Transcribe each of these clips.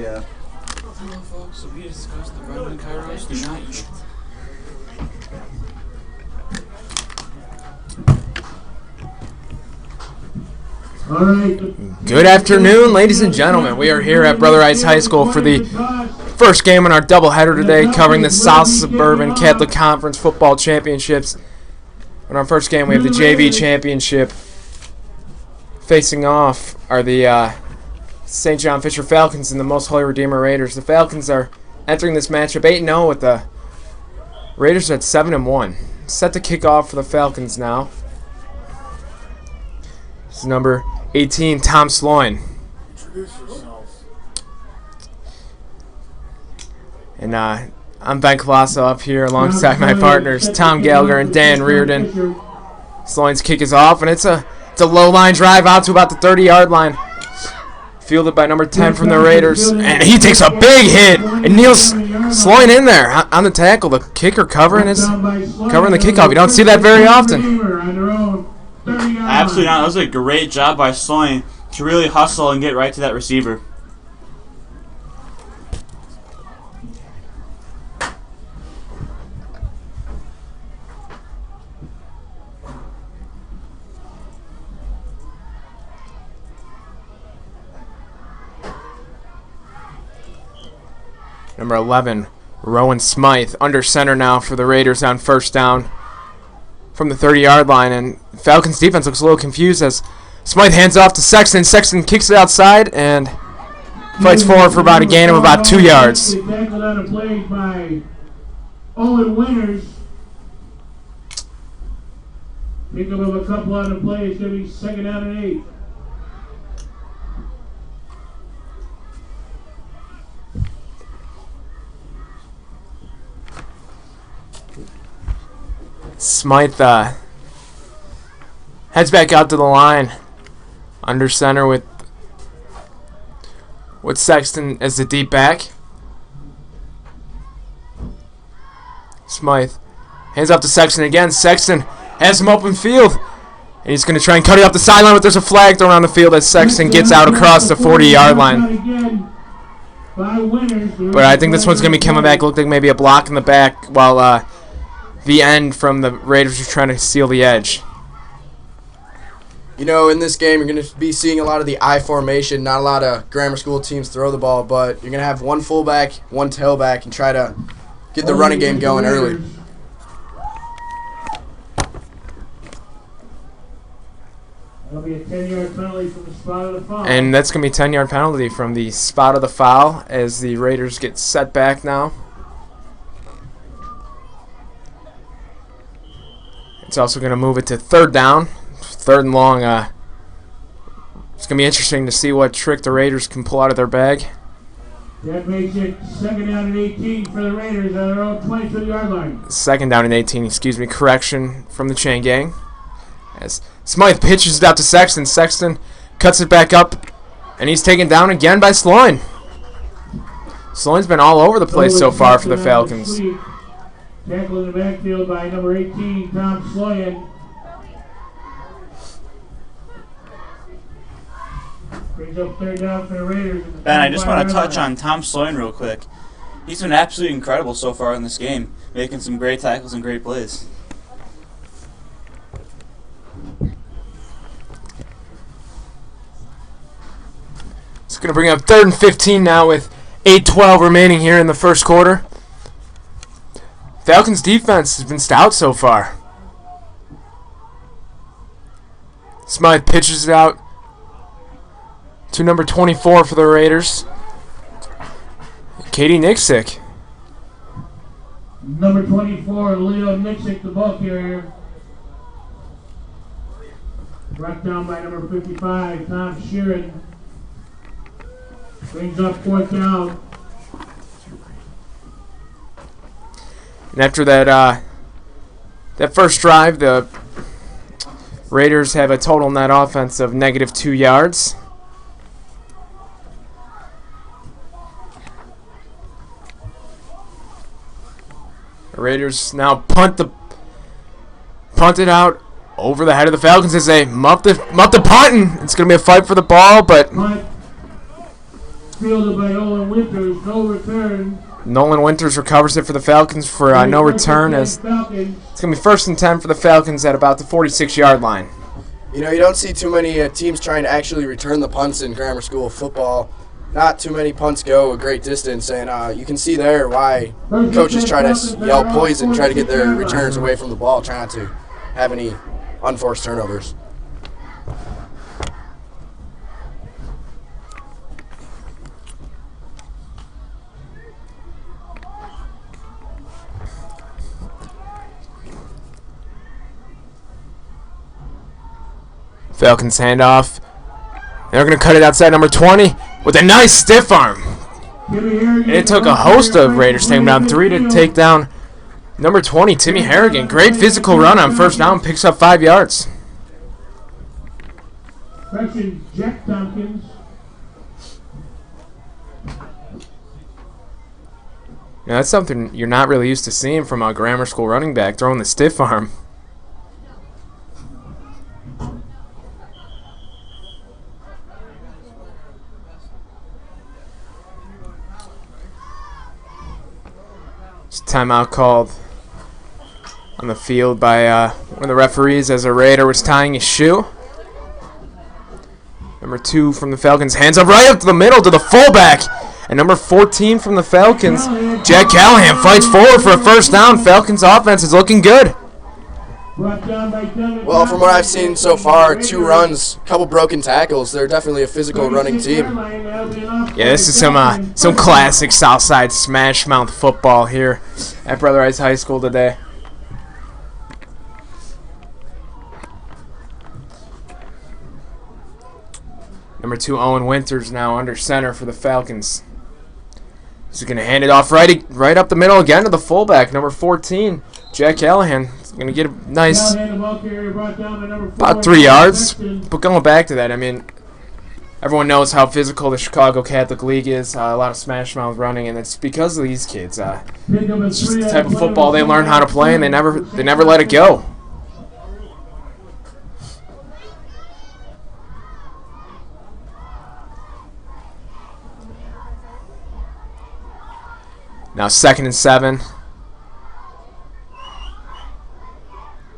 Yeah. Hello, folks. We discussed the Roman Kairos. Do not eat. All right. Good afternoon, ladies and gentlemen. We are here at Brother Rice High School for the first game in our doubleheader today, covering the South Suburban Catholic Conference Football Championships. In our first game, we have the JV Championship. Facing off are the St. John Fisher Falcons and the Most Holy Redeemer Raiders. The Falcons are entering this matchup 8-0 with the Raiders at 7-1. Set to kick off for the Falcons now. This is number 18, Tom Sloan. Introduce yourselves. And I'm Ben Colosso up here alongside my partners, Tom Gallagher and Dan Reardon. Sloan's kick is off, and it's a low-line drive out to about the 30-yard line. Fielded by number 10 from the Raiders, and he takes a big hit. And Neil's Sloan in there on the tackle. The kicker covering the kickoff. You don't see that very often. Absolutely not. That was a great job by Sloan to really hustle and get right to that receiver. Number 11, Rowan Smythe, under center now for the Raiders on first down from the 30-yard line. And Falcons defense looks a little confused as Smythe hands off to Sexton. Sexton kicks it outside and fights forward for about a gain of about 2 yards. Tackled on a play by Owen Winters. Pick up of a couple on the play. It's going to be second down and 8. Smythe heads back out to the line, under center with Sexton as the deep back. Smythe hands off to Sexton again. Sexton has him open field, and he's going to try and cut it off the sideline, but there's a flag thrown on the field as Sexton gets out across the 40-yard line. But I think this one's going to be coming back. Looked like maybe a block in the back while the end from the Raiders are trying to steal the edge. You know, in this game, you're going to be seeing a lot of the I formation. Not a lot of grammar school teams throw the ball, but you're going to have one fullback, one tailback, and try to get the running game going early. That'll be a 10-yard penalty from the spot of the foul. And that's going to be a 10-yard penalty from the spot of the foul as the Raiders get set back now. It's also going to move it to third down, third and long. It's going to be interesting to see what trick the Raiders can pull out of their bag. That makes it second down and 18 for the Raiders on their own 22-yard line. Second down and 18, correction from the chain gang. As Smythe pitches it out to Sexton. Sexton cuts it back up, and he's taken down again by Sloan. Sloan's been all over the place so far for the Falcons. Tackle in the backfield by number 18, Tom Sloan. Brings up third down for the Raiders. Ben, I just want to touch on Tom Sloan real quick. He's been absolutely incredible so far in this game, making some great tackles and great plays. It's going to bring up third and 15 now with 8:12 remaining here in the first quarter. Falcons defense has been stout so far. Smythe pitches it out to number 24 for the Raiders, Katie Nixick. Number 24, Leo Nixick, the ball carrier. Brought down by number 55, Tom Sheeran. Brings up fourth down. And after that first drive, the Raiders have a total net offense of -2 yards. The Raiders now punt it out over the head of the Falcons as they muff the punt, and it's going to be a fight for the ball, but fielded by Olin Winters. No return. Nolan Winters recovers it for the Falcons for no return, as Falcons. it's going to be 1st and 10 for the Falcons at about the 46-yard line. You know, you don't see too many teams trying to actually return the punts in grammar school football. Not too many punts go a great distance, and you can see there why coaches try to yell poison, try to get their returns away from the ball, try not to have any unforced turnovers. Falcons handoff. They're going to cut it outside number 20 with a nice stiff arm. And it took a host of Raiders taking down 3 to take down number 20, Timmy Harrigan. Great physical run on 1st down, picks up 5 yards. Correction, Jack Tompkins. Now, that's something you're not really used to seeing from a grammar school running back, throwing the stiff arm. Timeout called on the field by one of the referees as a Raider was tying his shoe. Number 2 from the Falcons hands up right up to the middle to the fullback. And number 14 from the Falcons, Jack Callahan, fights forward for a 1st down. Falcons offense is looking good. Well, from what I've seen so far, 2 runs, a couple broken tackles. They're definitely a physical running team. Yeah, this is some classic Southside smash mouth football here at Brother Rice High School today. Number 2, Owen Winters now under center for the Falcons. He's going to hand it off right up the middle again to the fullback, number 14, Jack Callahan. He's going to get a nice about 3 yards. But going back to that, I mean, everyone knows how physical the Chicago Catholic League is. A lot of smash mouth running, and it's because of these kids. It's just the type of football they learn how to play, and they never let it go. Now 2nd and 7.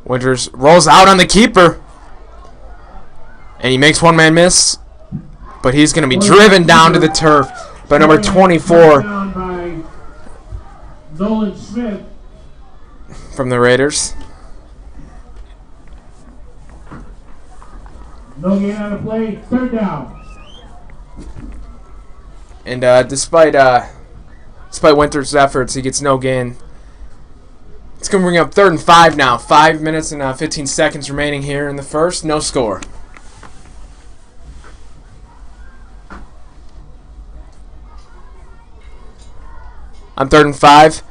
Winters rolls out on the keeper. And he makes one man miss. But he's going to be driven down to the turf by number 24 Nolan Smith from the Raiders. No gain on the play. 3rd down. And despite Winters' efforts, he gets no gain. It's going to bring up 3rd and 5 now. 5 minutes and 15 seconds remaining here in the first. No score. On 3rd and 5,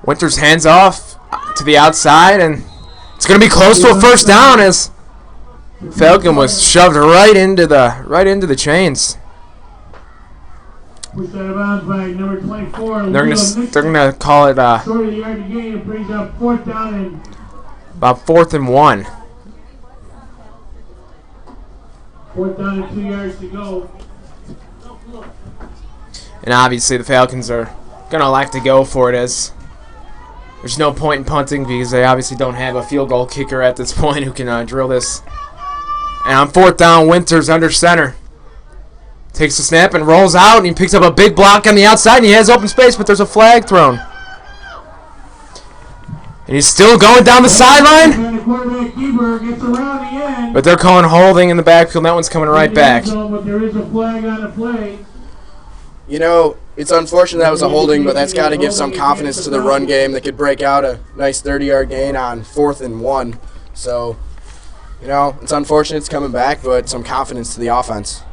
Winters hands off to the outside, and it's going to be close to a 1st down as Falcon was shoved right into the chains. Pushed out of bounds by number 24. They're gonna call it short of the yard to gain. It brings up 4th down and about 4th and 1. 4th down and 2 yards to go. And obviously the Falcons are gonna elect to go for it, as there's no point in punting because they obviously don't have a field goal kicker at this point who can drill this. And on 4th down, Winters under center. Takes the snap and rolls out, and he picks up a big block on the outside, and he has open space, but there's a flag thrown. And he's still going down the sideline. And the quarterback keeper gets around the end. But they're calling holding in the backfield, and that one's coming right back. But there is a flag on the play. You know, it's unfortunate that was a holding, but that's got to give some confidence to the run game. They could break out a nice 30-yard gain on 4th and 1. So, you know, it's unfortunate it's coming back, but some confidence to the offense.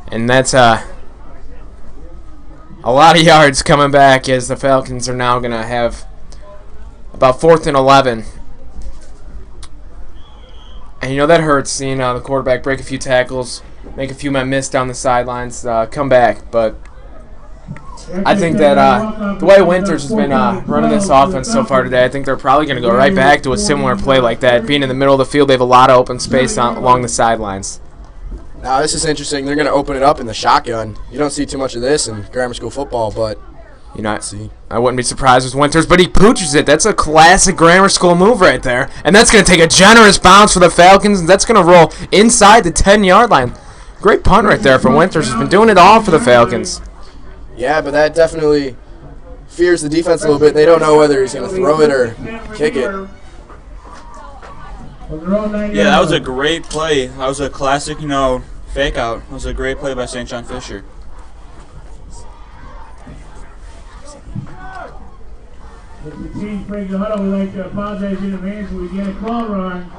And that's a lot of yards coming back, as the Falcons are now going to have about 4th and 11. And you know that hurts, seeing the quarterback break a few tackles, make a few men miss down the sidelines, come back. But I think that the way Winters has been running this offense so far today, I think they're probably going to go right back to a similar play like that. Being in the middle of the field, they have a lot of open space along the sidelines. Now, this is interesting. They're going to open it up in the shotgun. You don't see too much of this in grammar school football, but you know, I wouldn't be surprised with Winters, but he pooches it. That's a classic grammar school move right there. And that's going to take a generous bounce for the Falcons, and that's going to roll inside the 10-yard line. Great punt right there from Winters. He's been doing it all for the Falcons. Yeah, but that definitely fears the defense a little bit. They don't know whether he's going to throw it or kick it. Yeah, that was a great play. That was a classic, fake out. That was a great play by St. John Fisher. If the team brings the huddle, we'd like to apologize in advance when we get a call wrong.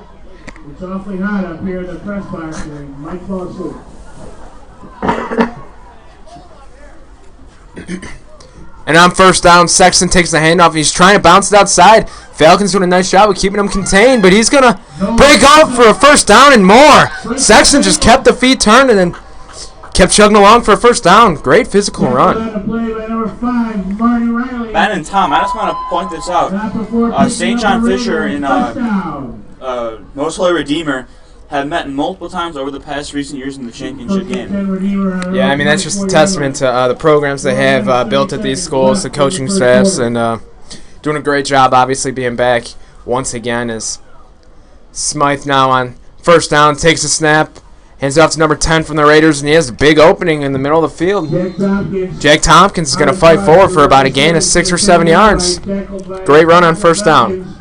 It's awfully hot up here in the press box, and we might fall asleep. And on first down, Sexton takes the handoff. He's trying to bounce it outside. Falcons doing a nice job of keeping him contained, but he's going to break out for a first down and more. Sexton just kept the feet turned and then kept chugging along for a first down. Great physical run. Ben and Tom, I just want to point this out. St. John Fisher and Most Holy Redeemer have met multiple times over the past recent years in the championship game. Yeah, I mean, that's just a testament to the programs they have built at these schools, the coaching staffs, and doing a great job, obviously, being back once again. As Smythe now on first down takes a snap, hands it off to number 10 from the Raiders, and he has a big opening in the middle of the field. Jack Tompkins is going to fight forward for about a gain of 6 or 7 yards. Great run on first down.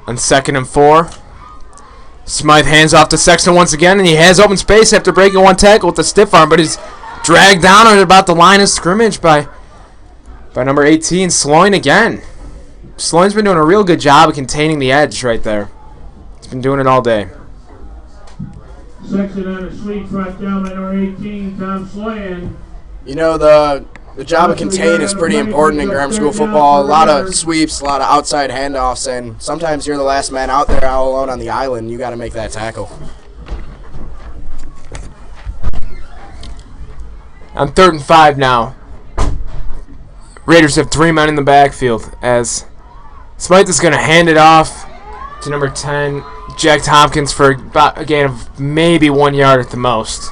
On 2nd and 4, Smythe hands off to Sexton once again, and he has open space after breaking one tackle with the stiff arm, but he's dragged down at about the line of scrimmage by number 18, Sloan again. Sloan's been doing a real good job of containing the edge right there. He's been doing it all day. Sexton on a sweep, brought down by number 18, Tom Sloan. You know, the job of contain is pretty important in grammar school football. A lot of sweeps, a lot of outside handoffs, and sometimes you're the last man out there all alone on the island. You got to make that tackle. On 3rd and 5 now, Raiders have 3 men in the backfield as Smythe is going to hand it off to number 10, Jack Tompkins, for about a gain of maybe 1 yard at the most.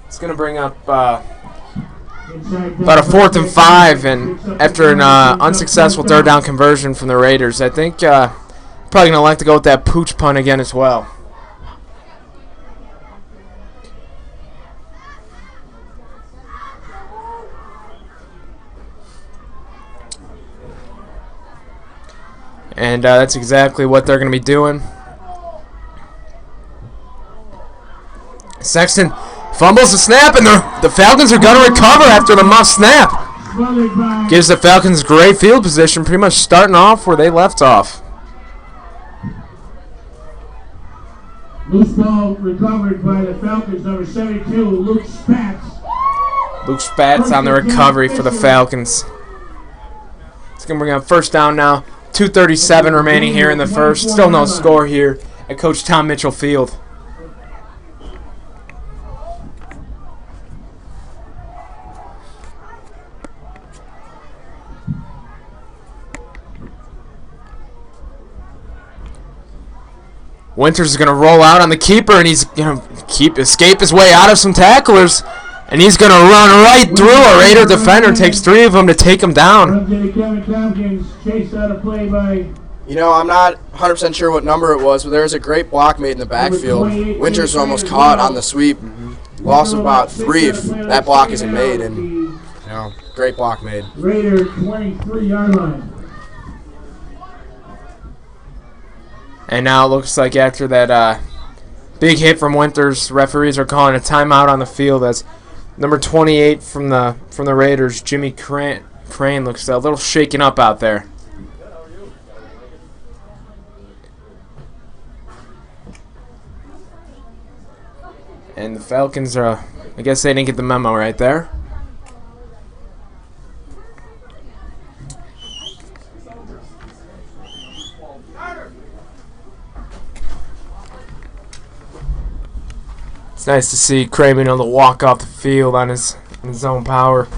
It's going to bring up about a 4th and 5, and after an unsuccessful 3rd down conversion from the Raiders, I think probably going to like to go with that pooch punt again as well. And that's exactly what they're going to be doing. Sexton fumbles the snap, and the Falcons are going to recover after the muff snap. Gives the Falcons great field position, pretty much starting off where they left off. Loose ball recovered by the Falcons, number 72, Luke Spatz. Luke Spatz on the recovery for the Falcons. It's going to bring up first down now. 2:37 remaining here in the first. Still no score here at Coach Tom Mitchell Field. Winters is going to roll out on the keeper, and he's going to escape his way out of some tacklers. And he's going to run right through a Raider defender. Takes 3 of them to take him down. You know, I'm not 100% sure what number it was, but there was a great block made in the backfield. Winters almost caught on the sweep. Loss of about 3 if that block isn't made. And, great block made. Raider 23-yard line. And now it looks like after that big hit from Winters, referees are calling a timeout on the field as number 28 from the Raiders, Jimmy Crane, looks a little shaken up out there. And the Falcons are, I guess they didn't get the memo right there. It's nice to see Craven able to walk off the field on his own power.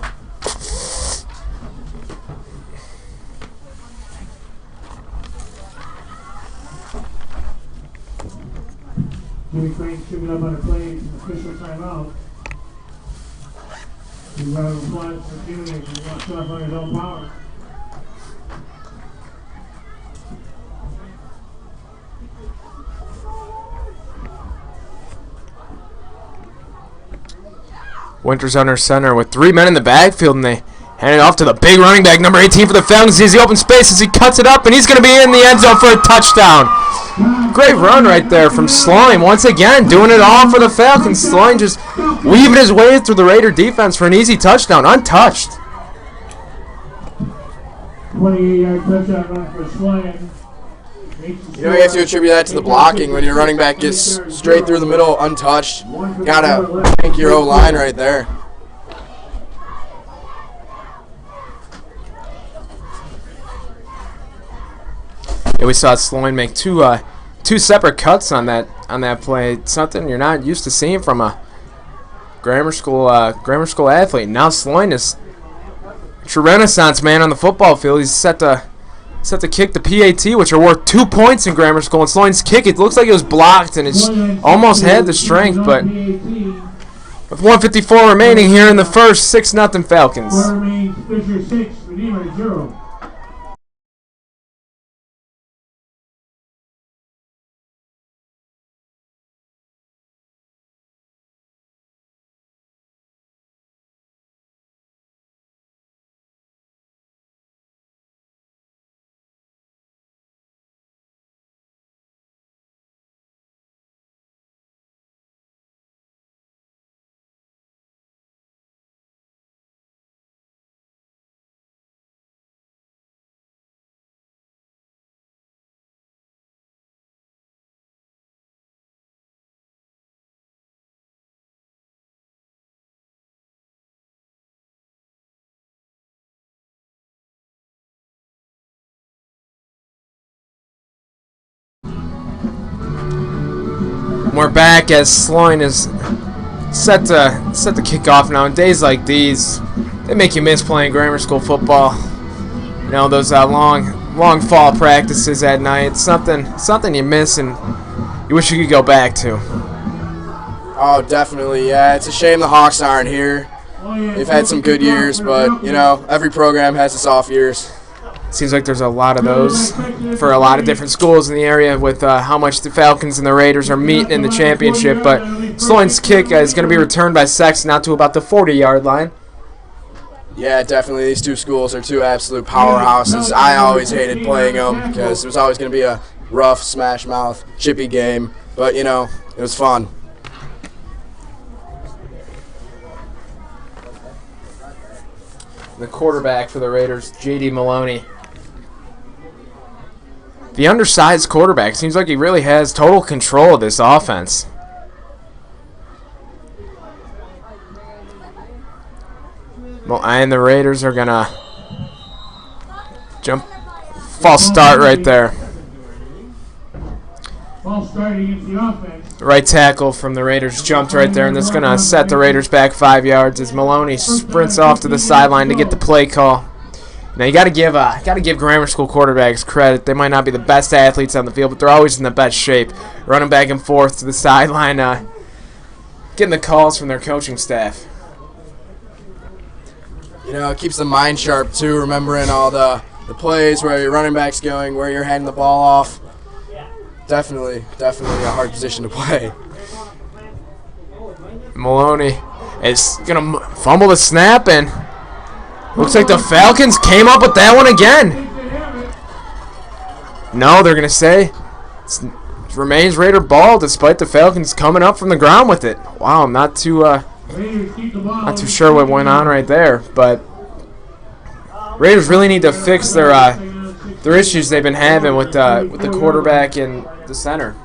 Jimmy Crane's coming up on a play, official timeout. He's round of applause for Jimmy as he walks off on his own power. Winters under center with 3 men in the backfield, and they hand it off to the big running back, number 18 for the Falcons. He sees the open space as he cuts it up, and he's going to be in the end zone for a touchdown. Great run right there from Sloan. Once again, doing it all for the Falcons. Sloan just weaving his way through the Raider defense for an easy touchdown, untouched. 28-yard touchdown run for Sloan. You know, you have to attribute that to the blocking. When your running back gets straight through the middle, untouched, you gotta thank your O-line right there. Yeah, we saw Sloan make two separate cuts on that play. It's something you're not used to seeing from a grammar school athlete. Now Sloan is a true renaissance man on the football field. He's set to kick the PAT, which are worth 2 points in grammar school. And Sloan's kick, it looks like it was blocked, and it's almost had the strength, but with 1:54 remaining here in the first, 6-0 Falcons. Fisher 6, Redeemer 0. We're back as Sloan is set to kick off now. In days like these, they make you miss playing grammar school football. You know, those long fall practices at night. Something you miss and you wish you could go back to. Oh, definitely, yeah. It's a shame the Hawks aren't here. They've had some good years, but, you know, every program has its off years. Seems like there's a lot of those for a lot of different schools in the area with how much the Falcons and the Raiders are meeting in the championship. But Sloan's kick is going to be returned by Sexton out to about the 40-yard line. Yeah, definitely. These two schools are two absolute powerhouses. I always hated playing them because it was always going to be a rough, smash-mouth, chippy game. But, you know, it was fun. The quarterback for the Raiders, J.D. Maloney. The undersized quarterback seems like he really has total control of this offense. And the Raiders are going to false start right there. False start against the offense. The right tackle from the Raiders jumped right there, and that's going to set the Raiders back 5 yards as Maloney sprints off to the sideline to get the play call. Now you got to give grammar school quarterbacks credit. They might not be the best athletes on the field, but they're always in the best shape, running back and forth to the sideline, getting the calls from their coaching staff. You know, it keeps the mind sharp too, remembering all the plays, where your running back's going, where you're handing the ball off. Definitely a hard position to play. Maloney is going to fumble the snap, and looks like the Falcons came up with that one again. No, they're going to say it remains Raider ball despite the Falcons coming up from the ground with it. Wow, I'm not too sure what went on right there, but Raiders really need to fix their issues they've been having with the quarterback and the center.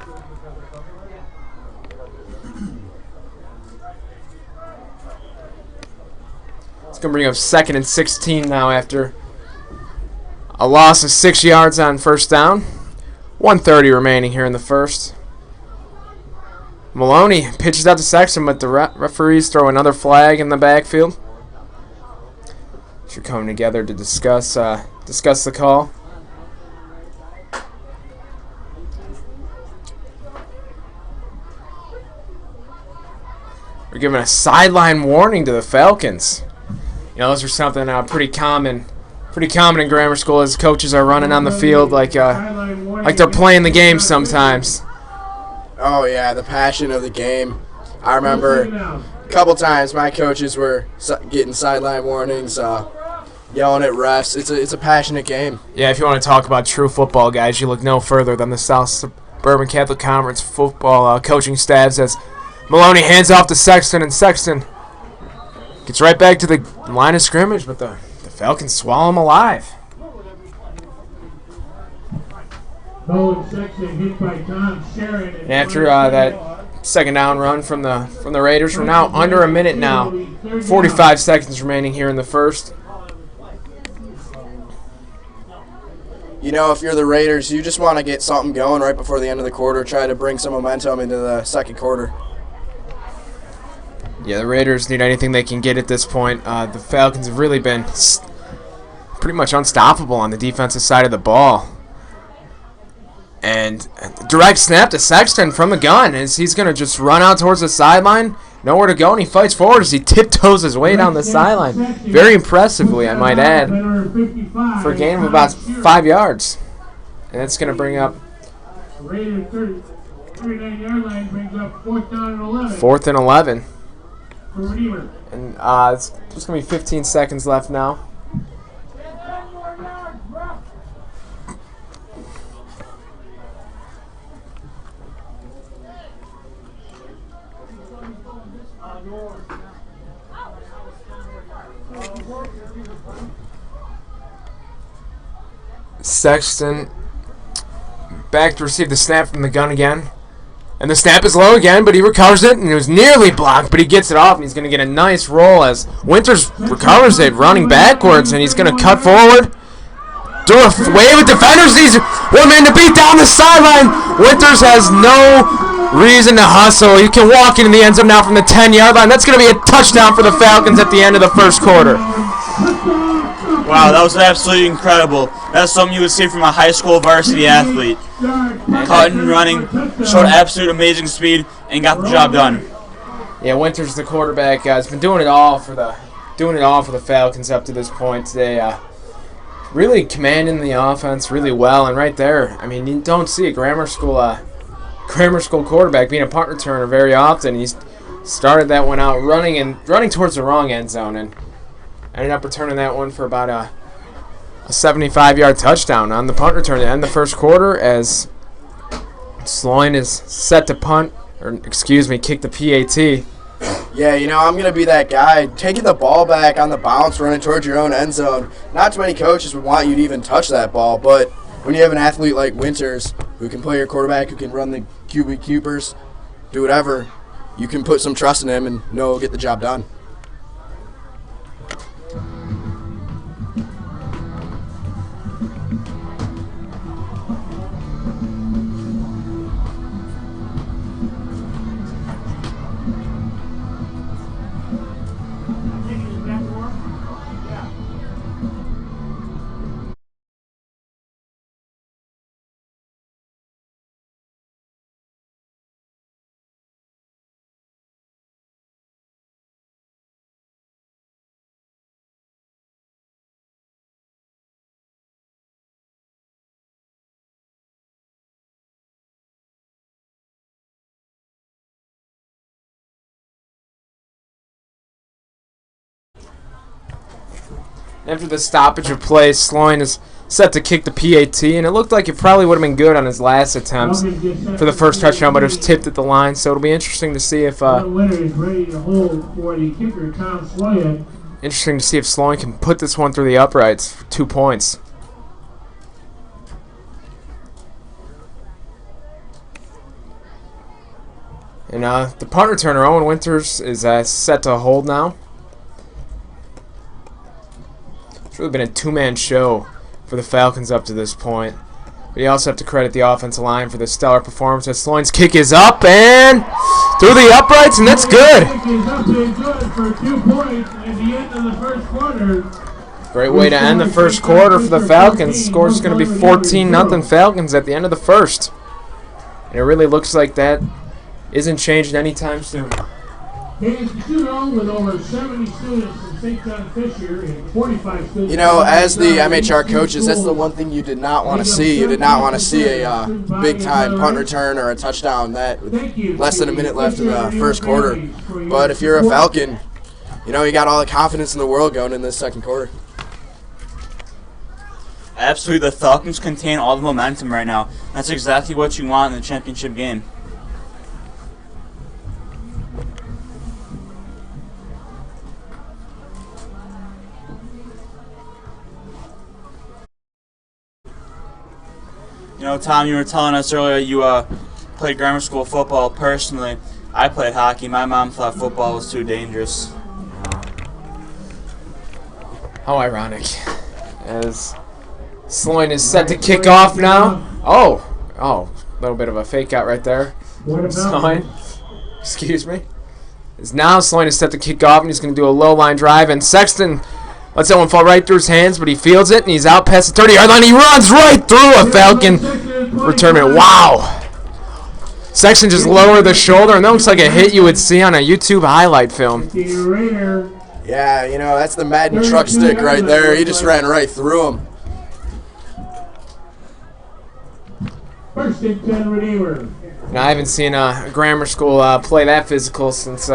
It's going to bring up 2nd and 16 now after a loss of 6 yards on first down. 1:30 remaining here in the first. Maloney pitches out to Sexton, but the referees throw another flag in the backfield. They're coming together to discuss the call. We're giving a sideline warning to the Falcons. You know, those are something pretty common in grammar school, as coaches are running on the field like they're playing the game sometimes. Oh yeah, the passion of the game. I remember a couple times my coaches were getting sideline warnings, yelling at refs. It's a passionate game. Yeah, if you want to talk about true football, guys, you look no further than the South Suburban Catholic Conference football coaching staffs, as Maloney hands off to Sexton, and Sexton gets right back to the line of scrimmage, but the Falcons swallow him alive. And after that second down run from the Raiders, we're now under a minute now. 45 seconds remaining here in the first. You know, if you're the Raiders, you just want to get something going right before the end of the quarter, try to bring some momentum into the second quarter. Yeah, the Raiders need anything they can get at this point. The Falcons have really been pretty much unstoppable on the defensive side of the ball. And direct snap to Sexton from the gun as he's going to just run out towards the sideline. Nowhere to go, and he fights forward as he tiptoes his way down the sideline. Very impressively, I might add, for a gain of about 5 yards. And that's going to bring up 4th and 11. And it's going to be 15 seconds left now. Sexton back to receive the snap from the gun again. And the snap is low again, but he recovers it, and it was nearly blocked, but he gets it off, and he's going to get a nice roll as Winters recovers it, running backwards, and he's going to cut forward. Do a wave with defenders. He's one man to beat down the sideline. Winters has no reason to hustle. He can walk into the end zone now from the 10-yard line. That's going to be a touchdown for the Falcons at the end of the first quarter. Wow, that was absolutely incredible. That's something you would see from a high school varsity athlete. Cutting, running, showed absolute amazing speed, and got the job done. Yeah, Winters, the quarterback, has been doing it all for the Falcons up to this point today. Really commanding the offense really well, and right there, I mean, you don't see a grammar school quarterback being a punt returner very often. He's started that one out running towards the wrong end zone, and ended up returning that one for about a 75-yard touchdown on the punt return to end the first quarter, as Sloan is set to kick the PAT. Yeah, you know, I'm going to be that guy taking the ball back on the bounce, running towards your own end zone. Not too many coaches would want you to even touch that ball, but when you have an athlete like Winters who can play your quarterback, who can run the QB keepers, do whatever, you can put some trust in him and know he'll get the job done. After the stoppage of play, Sloan is set to kick the PAT, and it looked like it probably would have been good on his last attempts for the first touchdown, but it was tipped at the line, so it'll be interesting to see if Sloan can put this one through the uprights for 2 points. And the punt returner, Owen Winters, is set to hold now. It's really been a two-man show for the Falcons up to this point. But you also have to credit the offensive line for the stellar performance. As Sloan's kick is up and through the uprights, and that's good. Great way to end the first quarter for the Falcons. Score is going to be 14-0 Falcons at the end of the first. And it really looks like that isn't changing anytime soon. With over 70 students from St. John Fisher and 45 students. You know, as the MHR coaches, that's the one thing you did not want to see. You did not want to see a big-time punt return or a touchdown that with less than a minute left in the first quarter. But if you're a Falcon, you know, you got all the confidence in the world going in this second quarter. Absolutely, the Falcons contain all the momentum right now. That's exactly what you want in the championship game. You know, Tom, you were telling us earlier you played grammar school football. Personally, I played hockey. My mom thought football was too dangerous. How ironic. As Sloan is set to kick off now. Oh, a little bit of a fake out right there. Sloan, excuse me. As now Sloan is set to kick off, and he's going to do a low line drive, and Sexton lets that one fall right through his hands, but he fields it, and he's out past the 30-yard line. He runs right through a Falcon return. Wow. Sexton just lowered the shoulder, and that looks like a hit you would see on a YouTube highlight film. Yeah, you know, that's the Madden truck stick right there. He just ran right through him. First and 10 Redeemer. Now, I haven't seen a grammar school play that physical since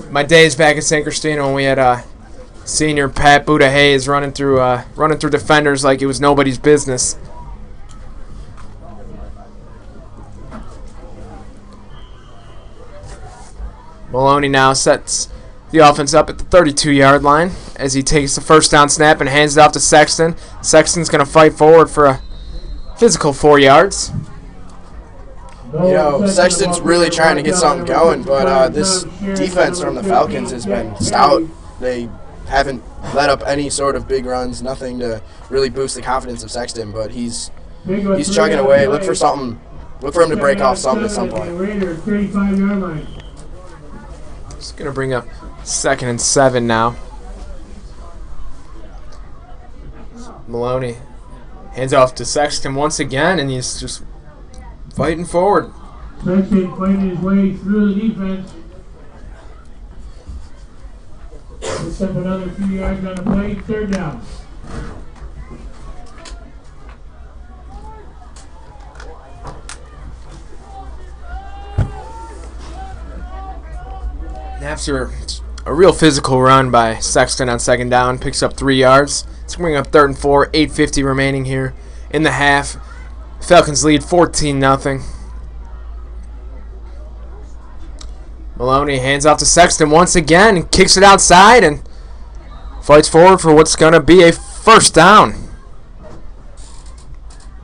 my days back at St. Christina when we had senior Pat Buddha Hayes running through defenders like it was nobody's business. Maloney now sets the offense up at the 32-yard line as he takes the first down snap and hands it off to Sexton. Sexton's going to fight forward for a physical 4 yards. You know, Sexton's really trying to get something going, but this defense from the Falcons has been stout. They haven't let up any sort of big runs, nothing to really boost the confidence of Sexton, but he's chugging away. Look for something. Look for him to break off something at some point. Just going to bring up 2nd and 7 now. Maloney hands off to Sexton once again, and he's just fighting forward. Sexton fighting his way through the defense. Picks up another few yards on the play. Third down. After a real physical run by Sexton on 2nd down, picks up 3 yards. It's going to bring up 3rd and 4, 8:50 remaining here in the half. Falcons lead 14-0. Maloney hands off to Sexton once again and kicks it outside and fights forward for what's going to be a first down.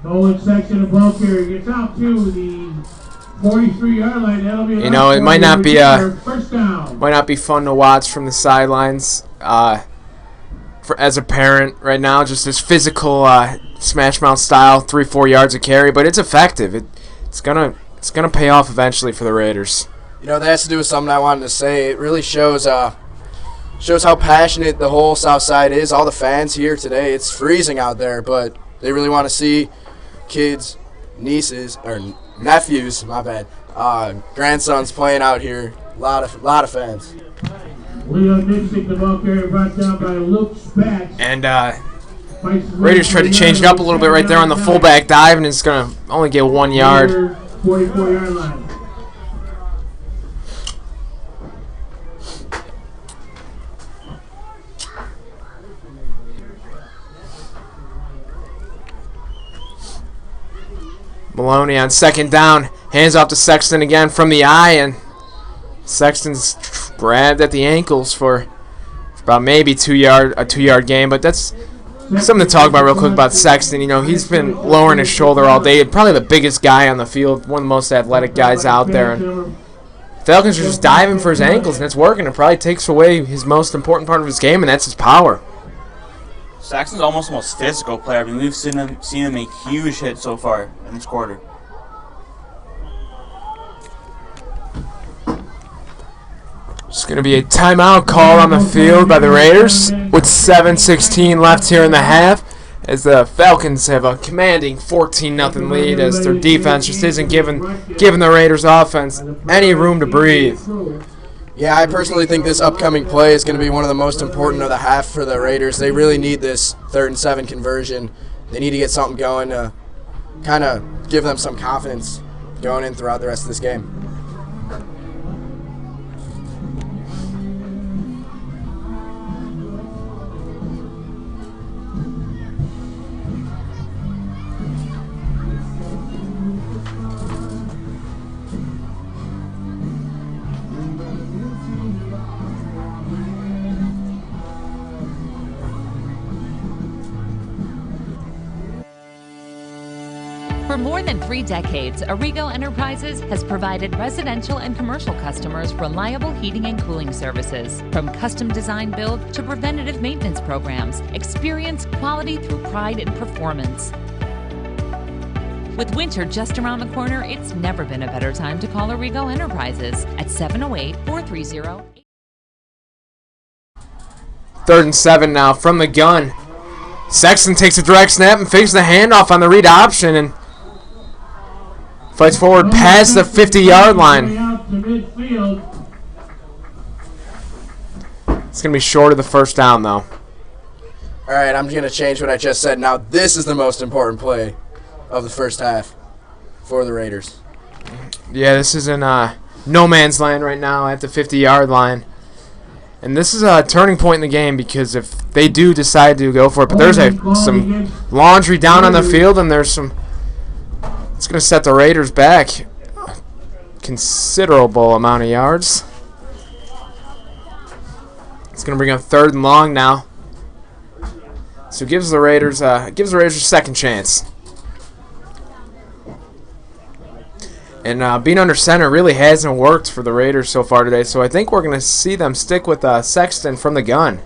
Nolan Sexton, a ball carrier, gets out to the 43-yard line. That'll be, you know, it might not be first down. Might not be fun to watch from the sidelines as a parent right now. Just this physical smash mouth style, 3-4 yards of carry, but it's effective. It's gonna pay off eventually for the Raiders. You know, that has to do with something I wanted to say. It really shows how passionate the whole Southside is. All the fans here today. It's freezing out there, but they really want to see kids, nieces, or nephews, my bad, grandsons playing out here. A lot of fans. Leo Nixon, the ball carrier, brought down by Luke Spatz. And Raiders tried to change it up a little bit right there on the fullback dive, and it's going to only get 1 yard. 44-yard line. Maloney on 2nd down, hands off to Sexton again from the eye, and Sexton's grabbed at the ankles for about maybe a 2-yard gain, but that's something to talk about real quick about Sexton. You know, he's been lowering his shoulder all day, probably the biggest guy on the field, one of the most athletic guys out there, and Falcons are just diving for his ankles, and it's working. It probably takes away his most important part of his game, and that's his power. Saxon's almost the most physical player. I mean, we've seen him make huge hits so far in this quarter. It's going to be a timeout call on the field by the Raiders with 7:16 left here in the half, as the Falcons have a commanding 14-0 lead, as their defense just isn't giving the Raiders offense any room to breathe. Yeah, I personally think this upcoming play is going to be one of the most important of the half for the Raiders. They really need this 3rd and 7 conversion. They need to get something going to kind of give them some confidence going in throughout the rest of this game. For more than 3 decades, Arrigo Enterprises has provided residential and commercial customers reliable heating and cooling services. From custom design build to preventative maintenance programs, experience quality through pride and performance. With winter just around the corner, it's never been a better time to call Arrigo Enterprises at 708-430. 3rd and 7 now from the gun. Sexton takes a direct snap and fakes the handoff on the read option and fights forward past the 50-yard line. It's going to be short of the first down, though. All right, I'm going to change what I just said. Now, this is the most important play of the first half for the Raiders. Yeah, this is in no man's land right now at the 50-yard line. And this is a turning point in the game, because if they do decide to go for it, but there's some laundry down on the field, and there's some... It's going to set the Raiders back a considerable amount of yards. It's going to bring up 3rd and long now. So it gives the Raiders a second chance. And being under center really hasn't worked for the Raiders so far today, so I think we're going to see them stick with Sexton from the gun.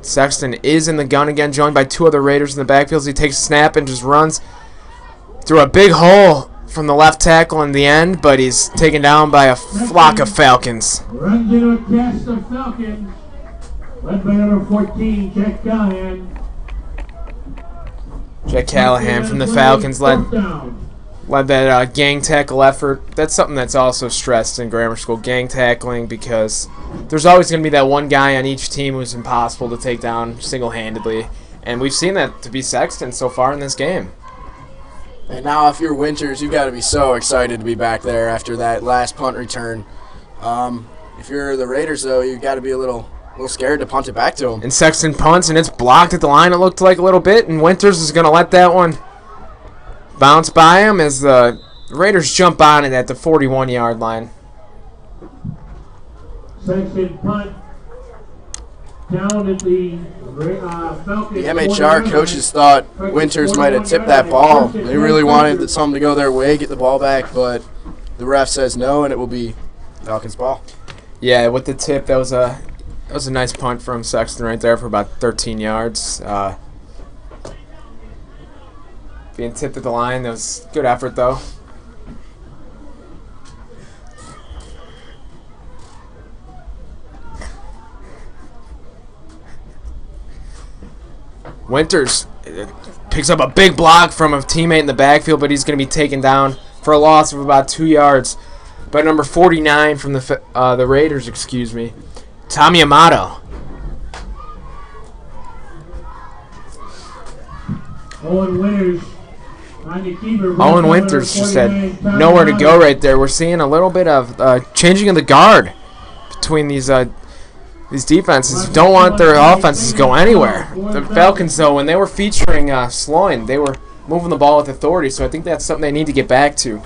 Sexton is in the gun again, joined by 2 other Raiders in the backfield. He takes a snap and just runs through a big hole from the left tackle in the end, but he's taken down by a flock of Falcons. Runs into a cast of Falcons, led by number 14, Jack Callahan. Jack Callahan from the Falcons led that gang tackle effort. That's something that's also stressed in grammar school, gang tackling, because there's always going to be that one guy on each team who's impossible to take down single-handedly. And we've seen that to be Sexton so far in this game. And now if you're Winters, you've got to be so excited to be back there after that last punt return. If you're the Raiders, though, you've got to be a little scared to punt it back to him. And Sexton punts, and it's blocked at the line, it looked like a little bit, and Winters is going to let that one bounce by him as the Raiders jump on it at the 41-yard line. Sexton punt down at the Falcons. The MHR coaches thought Winters might have tipped that ball. They really wanted something to go their way, get the ball back, but the ref says no, and it will be Falcons' ball. Yeah, with the tip, that was a nice punt from Sexton right there for about 13 yards. Being tipped at the line, that was good effort, though. Winters picks up a big block from a teammate in the backfield, but he's going to be taken down for a loss of about 2 yards by number 49 from the Raiders, Tommy Amato. Owen Winters just had nowhere to go right there. We're seeing a little bit of changing of the guard between these defenses. Don't want their offenses to go anywhere. The Falcons, though, when they were featuring Sloan, they were moving the ball with authority, so I think that's something they need to get back to.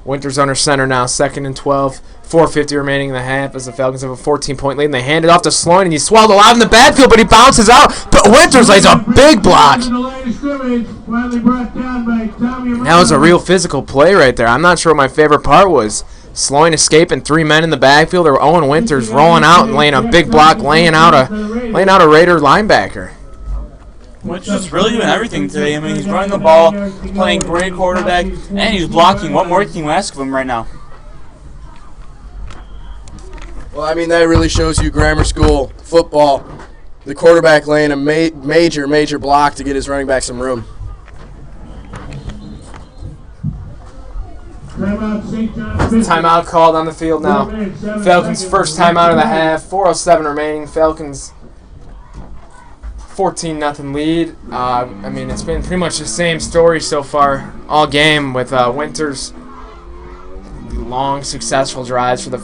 Winters under center now, 2nd and 12. 4:50 remaining in the half as the Falcons have a 14-point lead, and they hand it off to Sloan, and he's swallowed alive in the backfield, but he bounces out. But Winters lays a big block. Finally brought down by Tommy That was a real physical play right there. I'm not sure what my favorite part was. Sloan escaping 3 men in the backfield, or Owen Winters rolling out and laying a big block, laying out a Raider linebacker. Which is really doing everything today. I mean, he's running the ball, he's playing great quarterback, and he's blocking. What more can you ask of him right now? Well, I mean, that really shows you grammar school football. The quarterback laying a major block to get his running back some room. Timeout called on the field now. Falcons' first timeout of the half. 4:07 remaining. Falcons 14-0 lead. I mean, it's been pretty much the same story so far all game with Winters long successful drives for the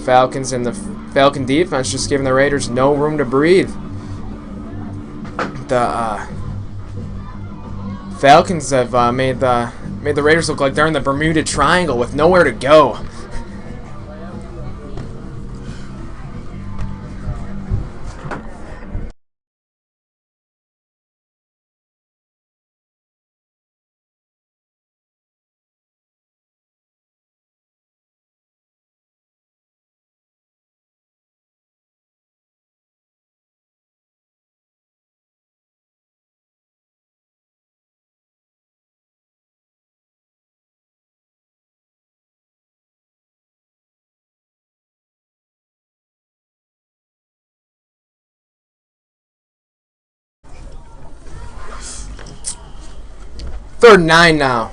Falcons, and the Falcon defense just giving the Raiders no room to breathe. The Falcons have made the Raiders look like they're in the Bermuda Triangle with nowhere to go. Third and 9 now.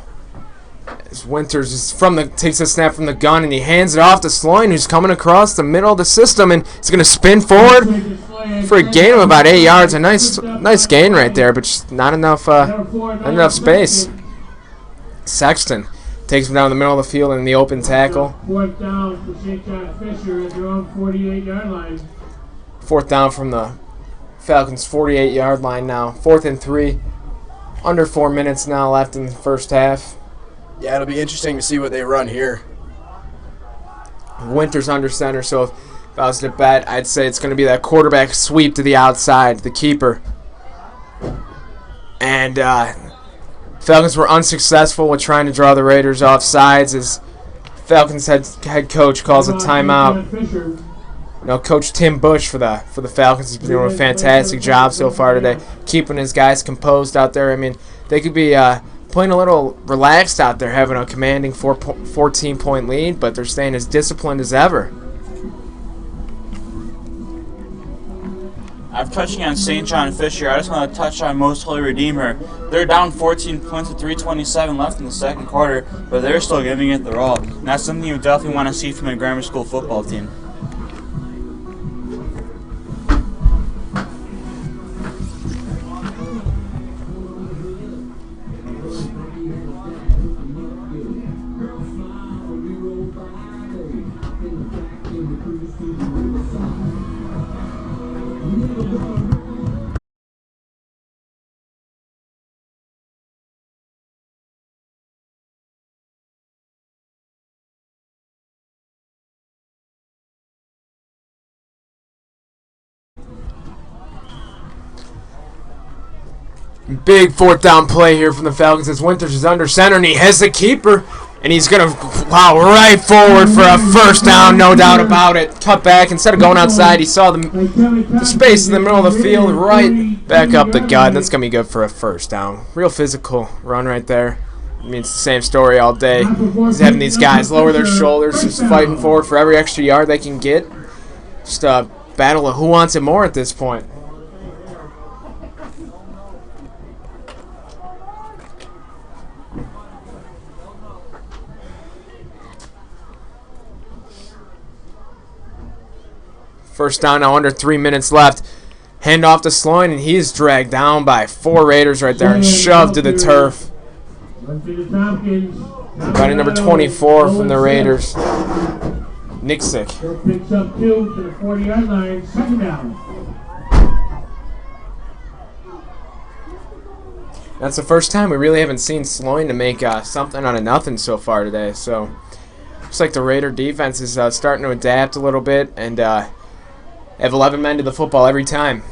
As Winters is takes a snap from the gun and he hands it off to Sloan, who's coming across the middle of the system, and he's going to spin forward for a gain of about 8 yards. A nice gain right there, but just not enough space. Sexton takes him down the middle of the field in the open tackle. Fourth down for St. John Fisher at their own 48-yard line. Fourth down from the Falcons' 48-yard line now. 4th and 3. Under 4 minutes now left in the first half. Yeah, it'll be interesting to see what they run here. Winters under center, so if I was to bet, I'd say it's going to be that quarterback sweep to the outside, the keeper. And Falcons were unsuccessful with trying to draw the Raiders off sides as Falcons head coach calls a timeout. Coach Tim Bush for the Falcons has been doing a fantastic job so far today, keeping his guys composed out there. I mean, they could be playing a little relaxed out there, having a commanding 14-point lead, but they're staying as disciplined as ever. I'm touching on St. John Fisher. I just want to touch on Most Holy Redeemer. They're down 14 points with 3:27 left in the second quarter, but they're still giving it their all. And that's something you definitely want to see from a grammar school football team. Big fourth down play here from the Falcons as Winters is under center and he has the keeper and he's going to right forward for a first down, no doubt about it. Cut back. Instead of going outside, he saw the space in the middle of the field right back up the gut. That's going to be good for a first down. Real physical run right there. I mean, it's the same story all day. He's having these guys lower their shoulders, just fighting forward for every extra yard they can get. Just a battle of who wants it more at this point. First down now, under 3 minutes left. Hand off to Sloan, and he's dragged down by 4 Raiders right there and shoved to the turf. Running number 24 from the Raiders, Nixick. Picks up 2 to the 40-yard line, second down. That's the first time we really haven't seen Sloan to make something out of nothing so far today. So looks like the Raider defense is starting to adapt a little bit and have 11 men to the football every time.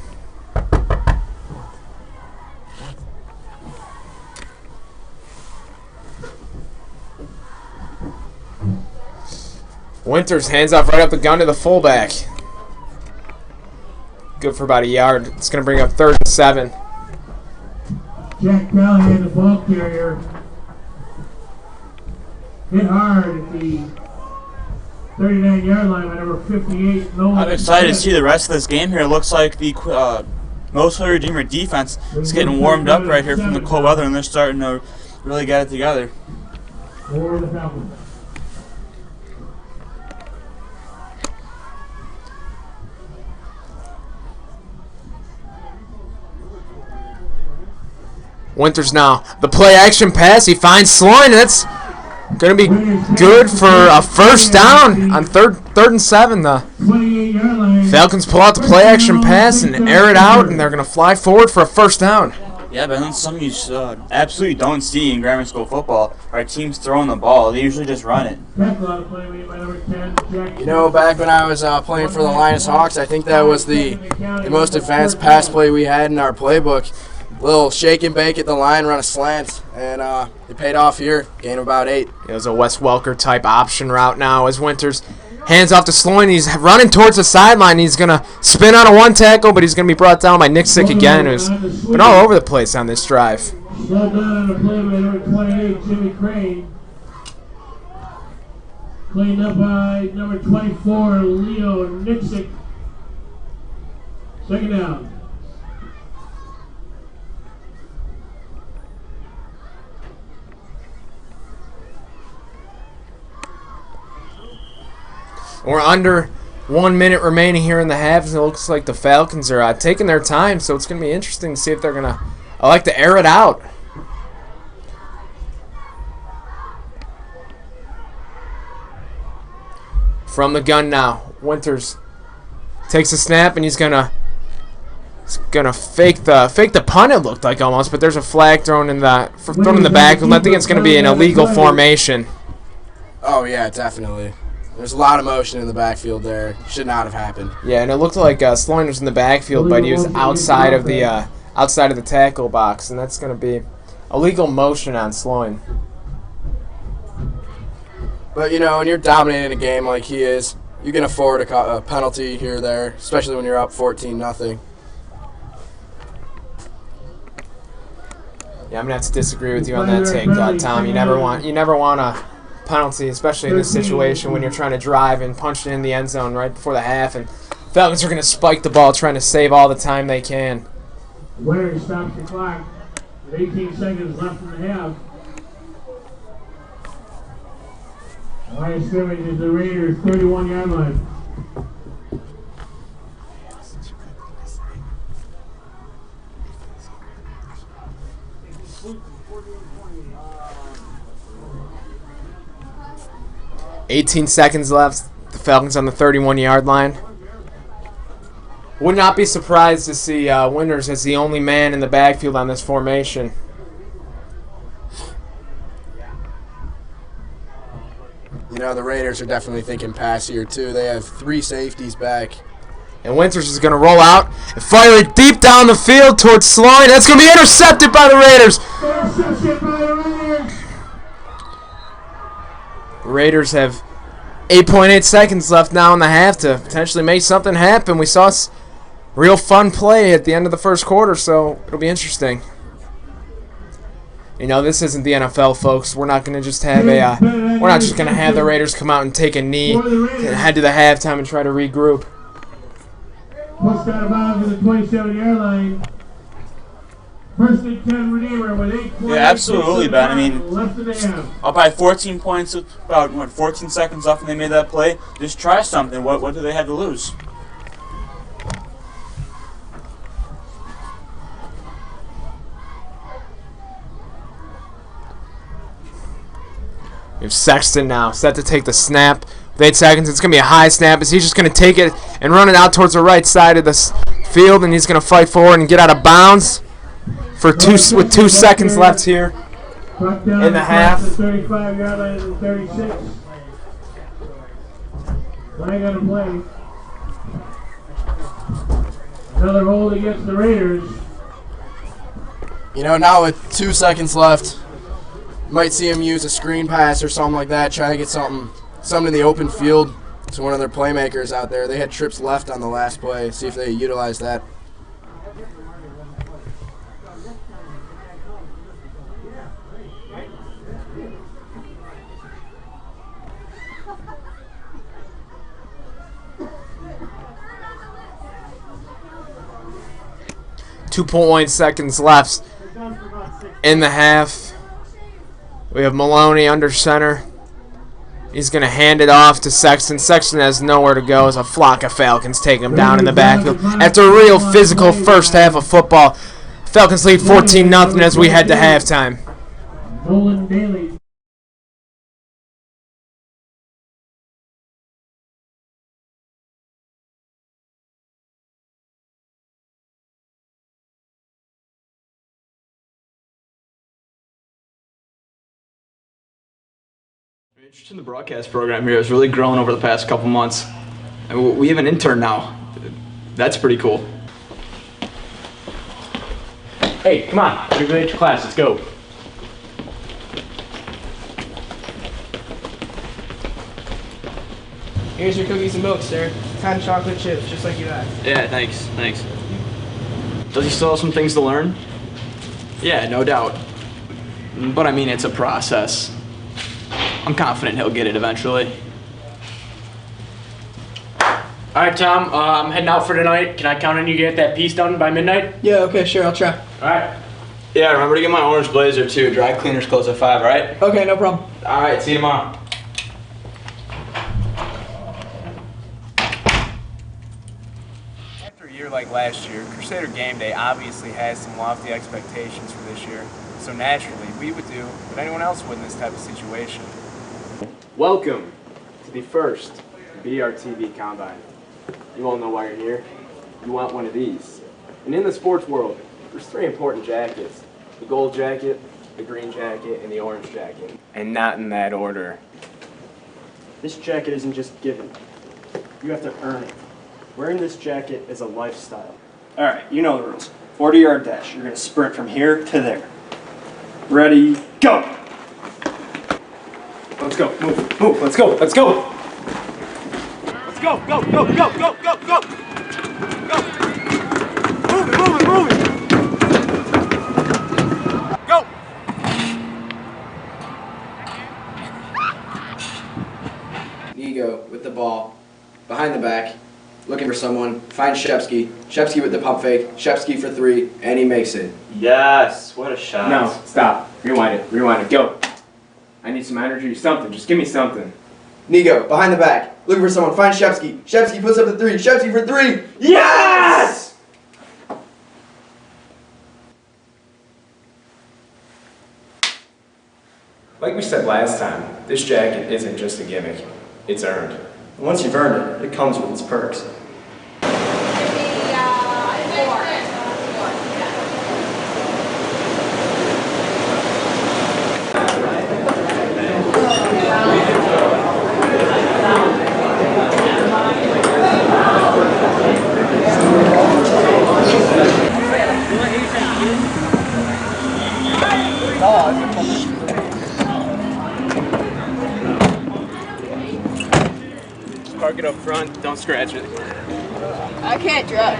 Winters hands off right up the gun to the fullback. Good for about a yard. It's going to bring up 3rd and 7. Jack Callahan, the ball carrier, hit hard at the 39-yard line by number 58. I'm excited to see the rest of this game here. It looks like the Most Holy Redeemer defense is getting warmed up right here from the cold weather, and they're starting to really get it together. For the Falcons. Winters now. The play action pass. He finds Sloan, and that's going to be good for a first down on third and 7. The 28-yard line. Falcons pull out the play action pass and air it out, and they're going to fly forward for a first down. Yeah, but that's something you absolutely don't see in grammar school football. Our teams throwing the ball, they usually just run it. You know, back when I was playing for the Linus Hawks, I think that was the most advanced pass play we had in our playbook. Little shake and bake at the line, run a slant, and it paid off here. Gain of about 8. It was a Wes Welker type option route now as Winters hands off to Sloan. He's running towards the sideline. He's going to spin on a 1 tackle, but he's going to be brought down by Nick Sick again, who's been all over the place on this drive. Slowed down on the play by number 28, Jimmy Crane. Cleaned up by number 24, Leo Nixick. 2nd down. We're under 1 minute remaining here in the half, and it looks like the Falcons are taking their time, so it's going to be interesting to see if they're going to like to air it out. From the gun now, Winters takes a snap, and he's gonna fake the punt. It looked like almost, but there's a flag thrown in the back. I think it's going to be an illegal formation. Oh yeah, definitely. There's a lot of motion in the backfield there. Should not have happened. Yeah, and it looked like Sloan was in the backfield, but he was outside of the tackle box, and that's going to be illegal motion on Sloan. But, you know, when you're dominating a game like he is, you can afford a penalty here or there, especially when you're up 14-0. Yeah, I'm going to have to disagree with you on that take, Tom. You never want a penalty, especially in this situation when you're trying to drive and punch it in the end zone right before the half, and Falcons are going to spike the ball trying to save all the time they can. Winner stops the clock with 18 seconds left in the half. Line of scrimmage is the Raiders' 31-yard line. $18 seconds left. The Falcons on the 31-yard line. Would not be surprised to see Winters as the only man in the backfield on this formation. You know, the Raiders are definitely thinking pass here, too. They have 3 safeties back. And Winters is going to roll out and fire it deep down the field towards Sloan. That's going to be intercepted by the Raiders. Intercepted by the Raiders. Raiders have 8.8 seconds left now in the half to potentially make something happen. We saw real fun play at the end of the first quarter, so it'll be interesting. You know, this isn't the NFL, folks. We're not going to just have we're not just going to have the Raiders come out and take a knee and head to the halftime and try to regroup. Pushed out of bounds to the 27-yard line. First and 10 Redeemer with 8 points. Yeah, absolutely, Ben. I mean, left in the half. up by 14 points with about 14 seconds left, and they made that play. Just try something. What do they have to lose? We have Sexton now set to take the snap. With 8 seconds, it's going to be a high snap as he's just going to take it and run it out towards the right side of the field, and he's going to fight forward and get out of bounds with 2 seconds left here in the half. 35-yard line and 36. Flag on the play. Another hold against the Raiders. You know, now with 2 seconds left, you might see him use a screen pass or something like that, try to get something something in the open field to one of their playmakers out there. They had trips left on the last play. See if they utilize that. .1 seconds left in the half. We have Maloney under center. He's going to hand it off to Sexton. Sexton has nowhere to go as a flock of Falcons take him down in the backfield. After a real physical first half of football, Falcons lead 14-0 as we head to halftime. Nolan Bailey. Interest in the broadcast program here has really grown over the past couple months. And we have an intern now. That's pretty cool. Hey, come on, we're going to your class, let's go. Here's your cookies and milk, sir. 10 chocolate chips, just like you asked. Yeah, thanks. Does he still have some things to learn? Yeah, no doubt. But I mean, it's a process. I'm confident he'll get it eventually. All right, Tom, I'm heading out for tonight. Can I count on you to get that piece done by midnight? Yeah, okay, sure, I'll try. All right. Yeah, remember to get my orange blazer too. Dry cleaners close at 5, right? Okay, no problem. All right, see you tomorrow. After a year like last year, Crusader Game Day obviously has some lofty expectations for this year. So naturally, we would do what anyone else would in this type of situation. Welcome to the first BRTV Combine. You all know why you're here. You want one of these. And in the sports world, there's 3 important jackets. The gold jacket, the green jacket, and the orange jacket. And not in that order. This jacket isn't just given. You have to earn it. Wearing this jacket is a lifestyle. All right, you know the rules. 40-yard dash. You're going to sprint from here to there. Ready, go! Let's go, move, let's go. Let's go, go! Move it! Go! Ego with the ball, behind the back, looking for someone, finds Shepsky. Shepsky with the pump fake, Shepsky for 3, and he makes it. Yes, what a shot. No, stop. Rewind it, go. I need some energy, something, just give me something. Nego, behind the back, looking for someone, finds Shepsky. Shepsky puts up the 3, Shepsky for 3. Yes! Like we said last time, this jacket isn't just a gimmick, it's earned. Once you've earned it, it comes with its perks. Park it up front, don't scratch it. I can't drive.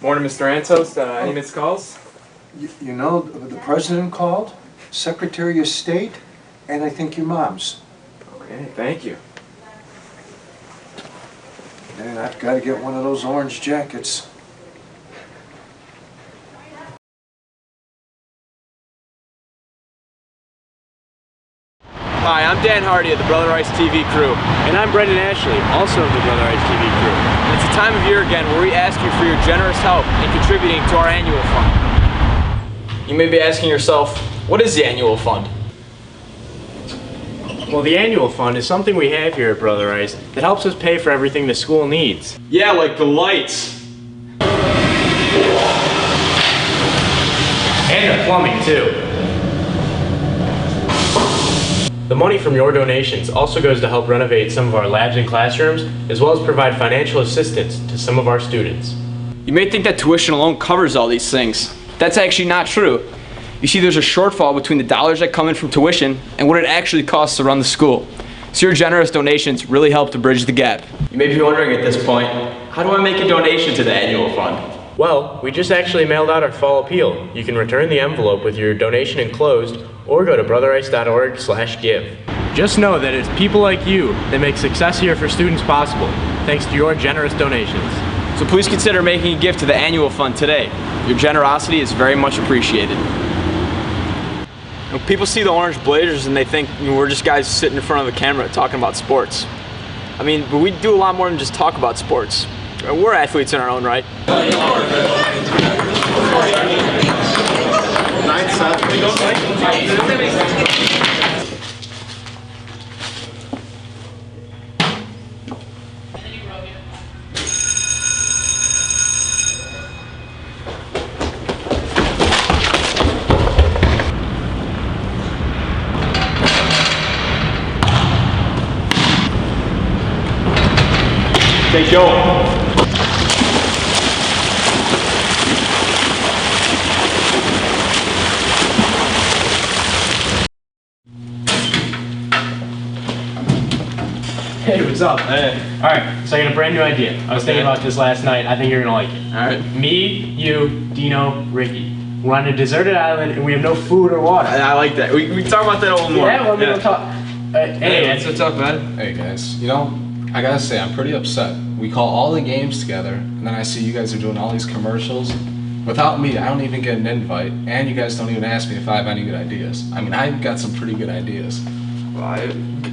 Morning, Mr. Antos. Any missed calls? You know, the president called, Secretary of State, and I think your mom's. Okay, thank you. And I've got to get one of those orange jackets. Hi, I'm Dan Hardy of the Brother Ice TV crew. And I'm Brendan Ashley, also of the Brother Ice TV crew. And it's a time of year again where we ask you for your generous help in contributing to our annual fund. You may be asking yourself, what is the annual fund? Well, the annual fund is something we have here at Brother Ice that helps us pay for everything the school needs. Yeah, like the lights. And the plumbing, too. The money from your donations also goes to help renovate some of our labs and classrooms, as well as provide financial assistance to some of our students. You may think that tuition alone covers all these things. That's actually not true. You see, there's a shortfall between the dollars that come in from tuition and what it actually costs to run the school. So your generous donations really help to bridge the gap. You may be wondering at this point, how do I make a donation to the annual fund? Well, we just actually mailed out our fall appeal. You can return the envelope with your donation enclosed or go to brotherice.org/give. Just know that it's people like you that make success here for students possible, thanks to your generous donations. So please consider making a gift to the annual fund today. Your generosity is very much appreciated. When people see the orange blazers and they think we're just guys sitting in front of a camera talking about sports. I mean, but we do a lot more than just talk about sports. We're athletes in our own right. 9-7. Take Joe. Hey, what's up? Hey. Alright, so I got a brand new idea. I was thinking about this last night. I think you're gonna like it. Alright. Me, you, Dino, Ricky. We're on a deserted island and we have no food or water. I like that. We can talk about that a little more. Yeah, well, we'll talk. Hey, what's up, man? Hey, guys. You know, I gotta say, I'm pretty upset. We call all the games together, and then I see you guys are doing all these commercials. Without me, I don't even get an invite, and you guys don't even ask me if I have any good ideas. I mean, I've got some pretty good ideas.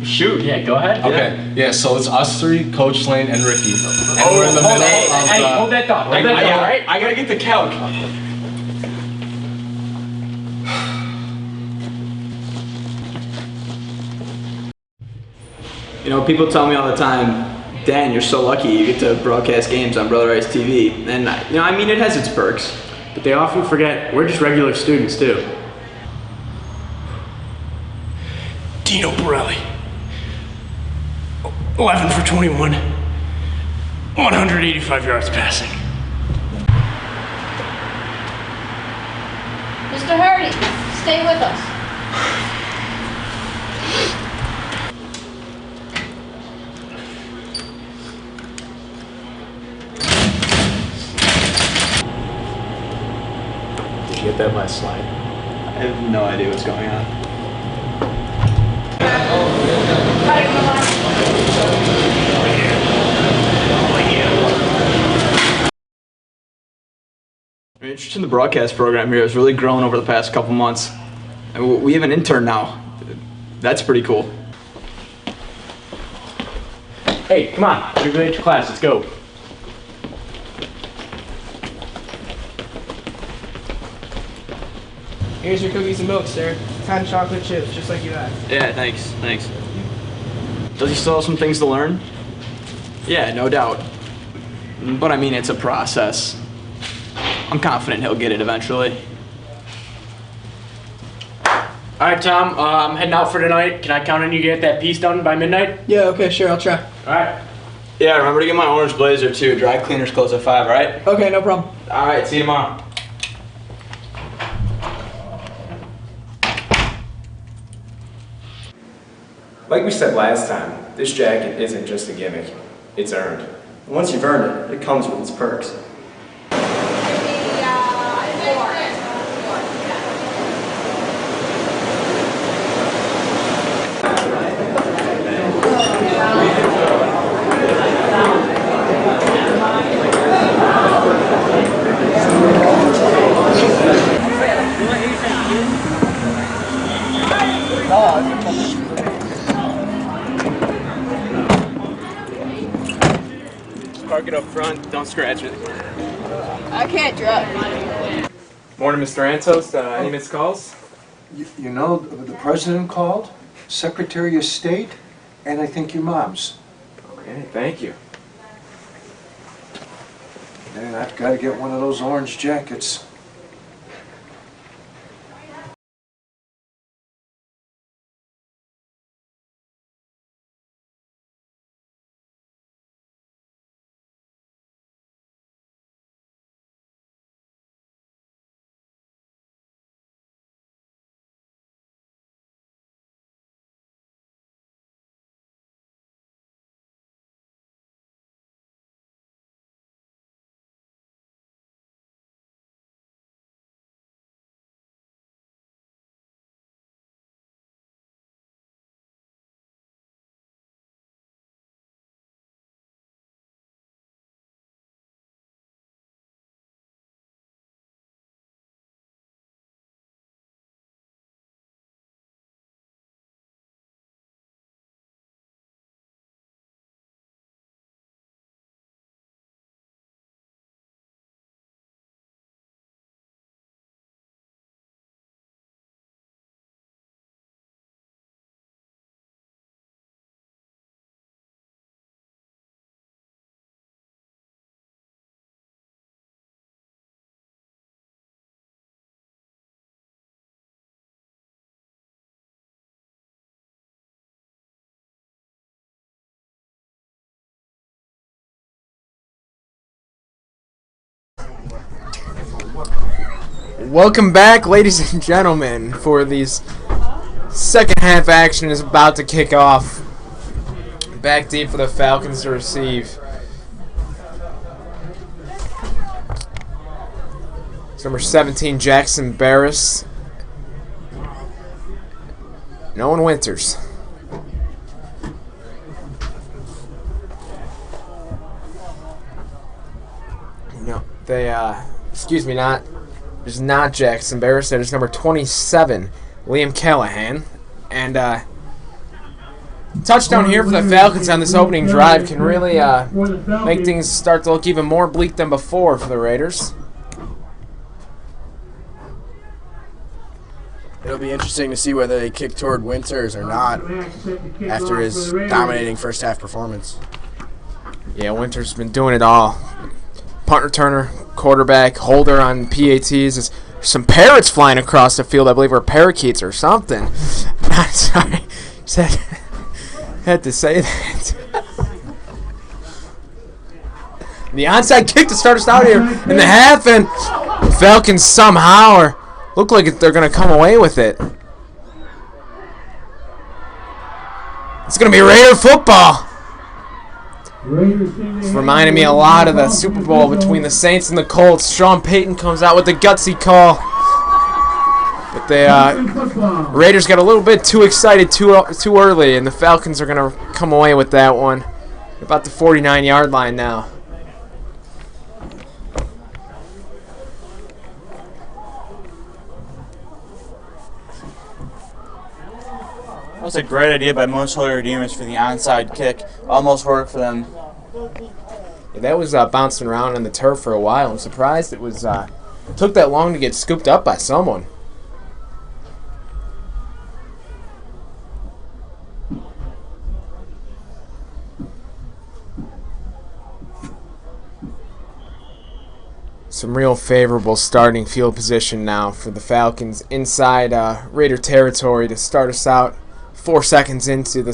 Shoot. Yeah, go ahead. Okay, yeah, so it's us three, Coach Lane, and Ricky. And we're in the middle of Hey, hold that thought. Hold that thought, alright? I gotta get the calc. You know, people tell me all the time, Dan, you're so lucky you get to broadcast games on Brother Ice TV. And, you know, I mean, it has its perks. But they often forget we're just regular students, too. Dino Borelli. 11 for 21. 185 yards passing. Mr. Hardy, stay with us. Did you get that last slide? I have no idea what's going on. My interest in the broadcast program here has really grown over the past couple months. And we have an intern now. That's pretty cool. Hey, come on. We're going to class. Let's go. Here's your cookies and milk, sir. 10 chocolate chips, just like you asked. Yeah, thanks. Does he still have some things to learn? Yeah, no doubt. But I mean, it's a process. I'm confident he'll get it eventually. Alright, Tom. I'm heading out for tonight. Can I count on you to get that piece done by midnight? Yeah, okay, sure, I'll try. Alright. Yeah, remember to get my orange blazer too. Dry cleaners close at 5, right? Okay, no problem. Alright, see you tomorrow. Like we said last time, this jacket isn't just a gimmick. It's earned. And once you've earned it, it comes with its perks. Park it up front, don't scratch it. I can't drive. Morning, Mr. Antos. Any missed calls? You know, the president called, Secretary of State, and I think your mom's. Okay, thank you. Man, I've got to get one of those orange jackets. Welcome back, ladies and gentlemen, for these second half action is about to kick off. Back deep for the Falcons to receive. It's number 17, Jackson Barris. And Owen Winters. No, excuse me, there's not Jackson Barris. There's number 27, Liam Callahan. And touchdown here for the Falcons on this opening drive can really make things start to look even more bleak than before for the Raiders. It'll be interesting to see whether they kick toward Winters or not after his dominating first half performance. Yeah, Winters has been doing it all. Punt returner, quarterback, holder on PATs. There's some parrots flying across the field, I believe, or parakeets or something. Sorry. Had to say that. The onside kick to start us out here in the half, and Falcons somehow look like they're going to come away with it. It's going to be Raider football. It's reminding me a lot of the Super Bowl between the Saints and the Colts. Sean Payton comes out with the gutsy call. But the Raiders got a little bit too excited too early, and the Falcons are going to come away with that one. About the 49-yard line now. That was a great idea by most Holy Redeemers for the onside kick. Almost worked for them. Yeah, that was bouncing around on the turf for a while. I'm surprised it was took that long to get scooped up by someone. Some real favorable starting field position now for the Falcons inside Raider territory to start us out. 4 seconds into the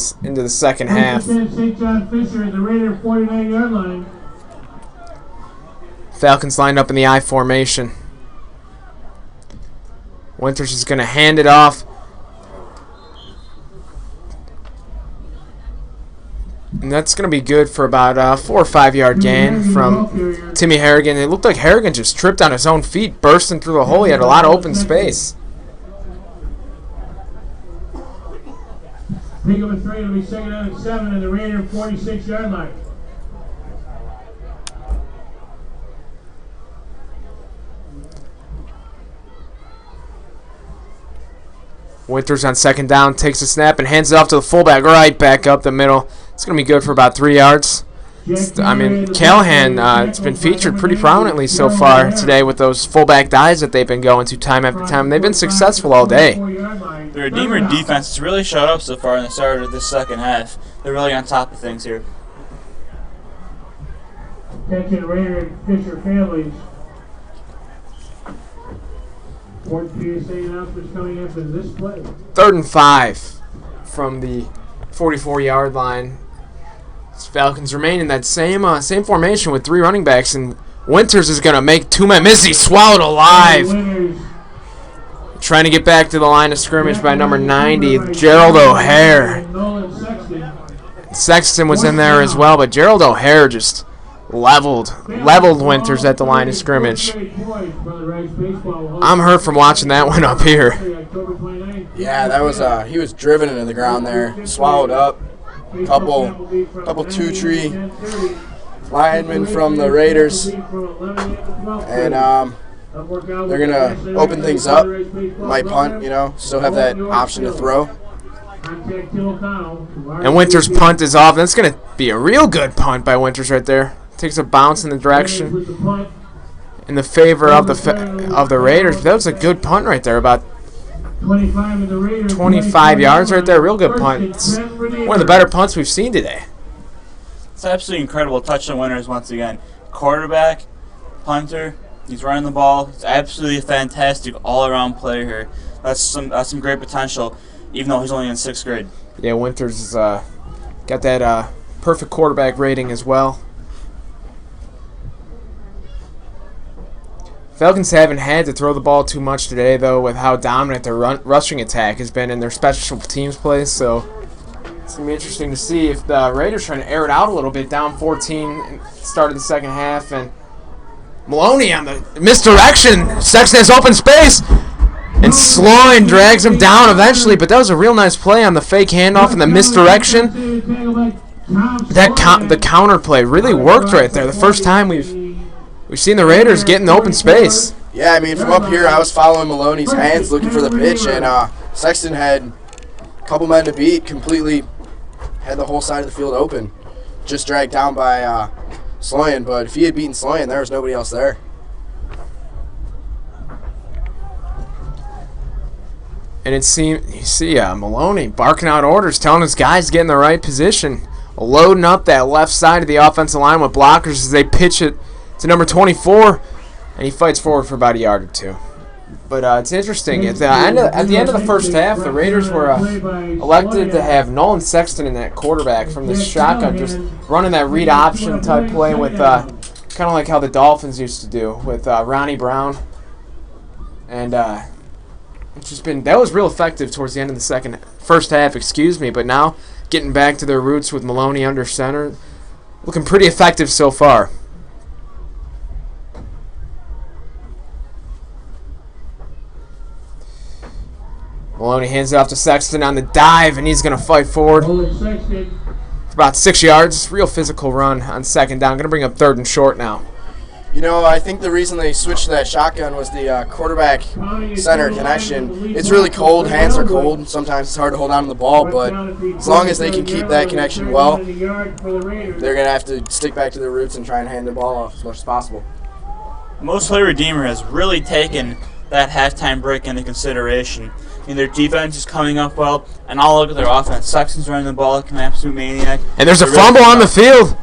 second half. St. John Fisher at the Raider 49-yard line. Falcons lined up in the I formation. Winters is going to hand it off. And that's going to be good for about a 4 or 5 yard gain from Timmy Harrigan. It looked like Harrigan just tripped on his own feet, bursting through the hole. He had a lot of open space. Pick up a 3, it'll be second down and 7 at the Raider 46-yard line. Winters on second down takes a snap and hands it off to the fullback right back up the middle. It's going to be good for about 3 yards. I mean, Callahan, it's been featured pretty prominently so far today with those fullback dives that they've been going to time after time. They've been successful all day. The Redeemer defense has really showed up so far in the start of this second half. They're really on top of things here. Attention Raider and Fisher families. Important PSA announcements coming after this play. 3rd and 5 from the 44-yard line. Falcons remain in that same formation with 3 running backs, and Winters is going to make 2 men miss. He's swallowed alive. Trying to get back to the line of scrimmage by number 90, Gerald O'Hare. Sexton was in there as well, but Gerald O'Hare just leveled Winters at the line of scrimmage. I'm hurt from watching that one up here. Yeah, that was he was driven into the ground there, swallowed up. Couple two-tree linemen from the Raiders, and they're gonna open things up. Might punt, still have that option to throw. And Winters' punt is off. That's gonna be a real good punt by Winters right there. Takes a bounce in the direction in the favor of the Raiders. That was a good punt right there, about 25 yards right there. Real good punt. It's one of the better punts we've seen today. It's absolutely incredible touchdown winners once again. Quarterback, punter, he's running the ball. It's absolutely a fantastic all-around player here. That's some great potential, even though he's only in 6th grade. Yeah, Winters got that perfect quarterback rating as well. Falcons haven't had to throw the ball too much today, though, with how dominant their rushing attack has been in their special teams play. So it's going to be interesting to see if the Raiders trying to air it out a little bit, down 14, started the second half, and Maloney on the misdirection. Sexton has open space, and Sloan drags him down eventually, but that was a real nice play on the fake handoff and the misdirection. The counter play really worked right there. The first time we've seen the Raiders get in the open space. Yeah, I mean, from up here, I was following Maloney's hands looking for the pitch, and Sexton had a couple men to beat, completely had the whole side of the field open. Just dragged down by Sloan, but if he had beaten Sloan, there was nobody else there. And it seemed, you see Maloney barking out orders, telling his guys to get in the right position, loading up that left side of the offensive line with blockers as they pitch it to number 24, and he fights forward for about a yard or two. But it's interesting. At the end of the first half, the Raiders were elected to have Nolan Sexton in that quarterback from the shotgun, just running that read option type play with kind of like how the Dolphins used to do with Ronnie Brown. And it's just been, that was real effective towards the end of the first half, but now getting back to their roots with Maloney under center, looking pretty effective so far. Maloney hands it off to Sexton on the dive, and he's going to fight forward for about 6 yards. Real physical run on second down. Going to bring up 3rd and short now. You know, I think the reason they switched to that shotgun was the quarterback-center connection. It's really cold. Hands are cold. Sometimes it's hard to hold on to the ball, but as long as they can keep that connection well, they're going to have to stick back to their roots and try and hand the ball off as much as possible. Most Holy Redeemer has really taken that halftime break into consideration. I mean, their defense is coming up well, and I'll look at their offense. Sexton's running the ball like an absolute maniac. And there's a fumble on the field.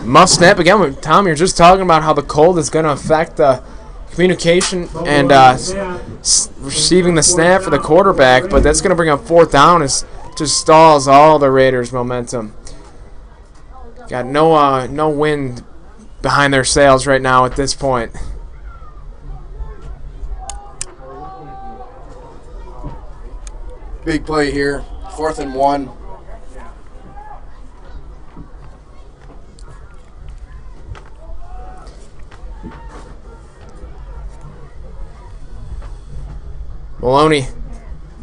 Muff snap again. Tom, you're just talking about how the cold is going to affect communication and receiving the snap for the quarterback, but that's going to bring up 4th down. It just stalls all the Raiders' momentum. Got no wind behind their sails right now at this point. Big play here, 4th and 1. Maloney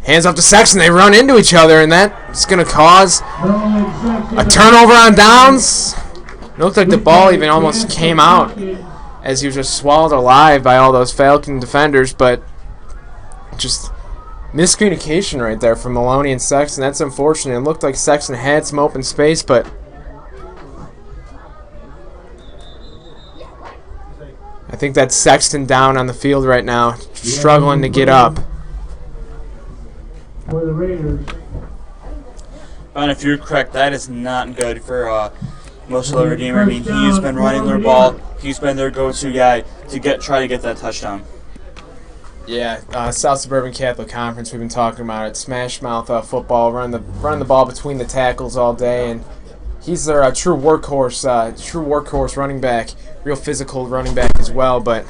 hands off to Sexton. They run into each other, and that's going to cause a turnover on downs. It looked like the ball even almost came out as he was just swallowed alive by all those Falcon defenders, but just miscommunication right there from Maloney and Sexton. That's unfortunate. It looked like Sexton had some open space, but I think that's Sexton down on the field right now, struggling to get up. For the Raiders. And if you're correct, that is not good for most of the Redeemer. I mean, he's been running their ball. He's been their go-to guy to try to get that touchdown. Yeah, South Suburban Catholic Conference, we've been talking about it. Smash mouth football, running the ball between the tackles all day, and he's their true workhorse running back, real physical running back as well, but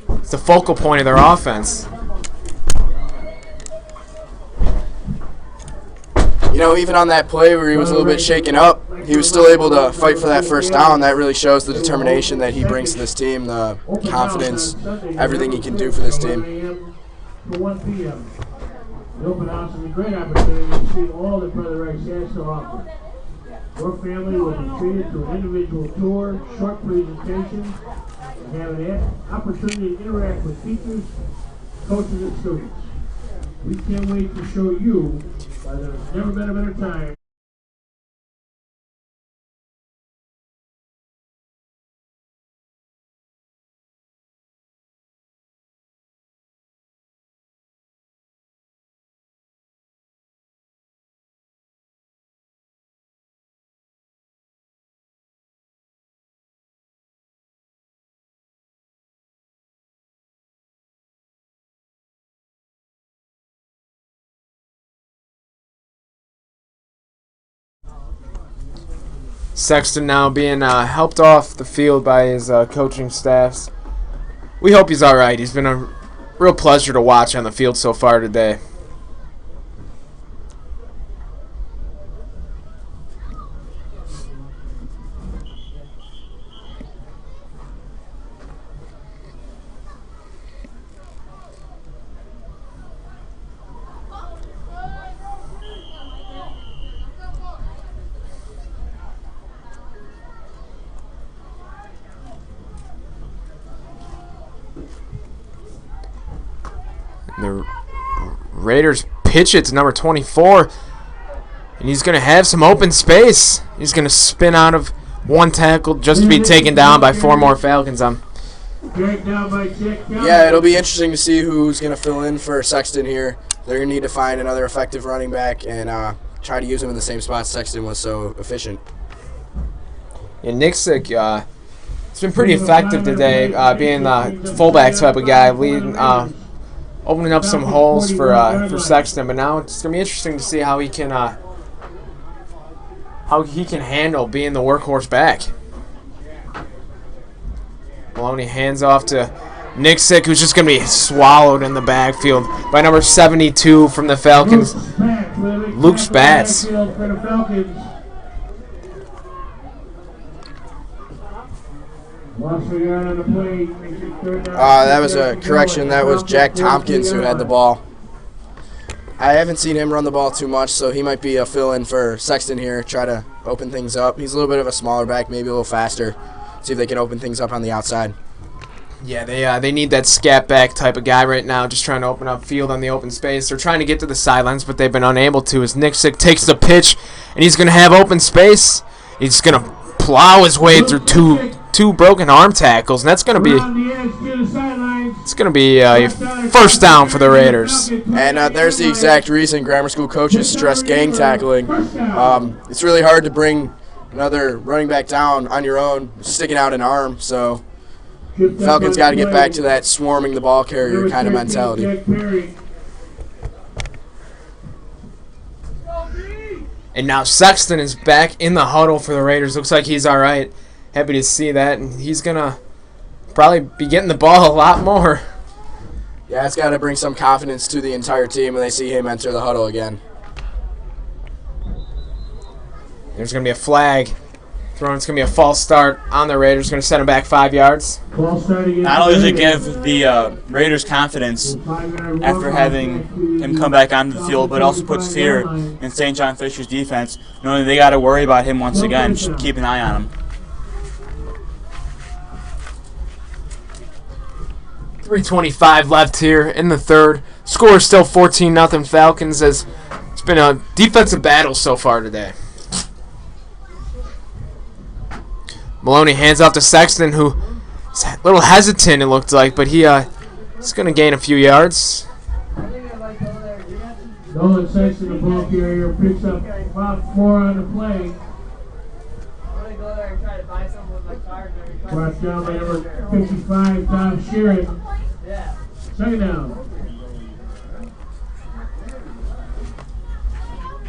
it's the focal point of their offense. You know, even on that play where he was a little bit shaken up, he was still able to fight for that 1st down. That really shows the determination that he brings to this team, the confidence, everything he can do for this team. For 1 p.m. The open house is a great opportunity to see all that Brother Rice has to offer. Your family will be treated to an individual tour, short presentation, and have an opportunity to interact with teachers, coaches, and students. We can't wait to show you why there's never been a better time. Sexton now being helped off the field by his coaching staffs. we hope he's all right. He's been a real pleasure to watch on the field so far today. The Raiders pitch it to number 24, and he's going to have some open space. He's going to spin out of one tackle just to be taken down by 4 more Falcons. Yeah, it'll be interesting to see who's going to fill in for Sexton here. They're going to need to find another effective running back and try to use him in the same spot Sexton was so efficient. Yeah, Nixick, it's been pretty effective today, being the fullback type of guy, leading, opening up some holes for Sexton. But now it's gonna be interesting to see how he can handle being the workhorse back. Maloney hands off to Nixick, who's just gonna be swallowed in the backfield by number 72 from the Falcons, Luke Spatz. That was a correction. That was Jack Tompkins who had the ball. I haven't seen him run the ball too much, so he might be a fill-in for Sexton here, try to open things up. He's a little bit of a smaller back, maybe a little faster. See if they can open things up on the outside. Yeah, they need that scat back type of guy right now, just trying to open up field on the open space. They're trying to get to the sidelines, but they've been unable to, as Nixick takes the pitch, and he's going to have open space. He's going to plow his way through two broken arm tackles, and that's going to be a first down for the Raiders. And there's the exact reason grammar school coaches stress gang tackling. It's really hard to bring another running back down on your own, sticking out an arm, so Falcons got to get back to that swarming the ball carrier kind of mentality. And now Sexton is back in the huddle for the Raiders. Looks like he's all right. Happy to see that, and he's going to probably be getting the ball a lot more. Yeah, it's got to bring some confidence to the entire team when they see him enter the huddle again. There's going to be a flag thrown. It's going to be a false start on the Raiders. Going to set him back 5 yards. Not only does it give the Raiders confidence after having him come back onto the field, but it also puts fear in St. John Fisher's defense, knowing they got to worry about him once again. Just keep an eye on him. 3:25 left here in the third. Score is still 14-0 Falcons, as it's been a defensive battle so far today. Maloney hands off to Sexton, who is a little hesitant, it looked like, but he's going to gain a few yards. Nolan Sexton, the ball carrier, picks up about 4 on the play. Brought down by number 55, Tom Sheeran. Second down.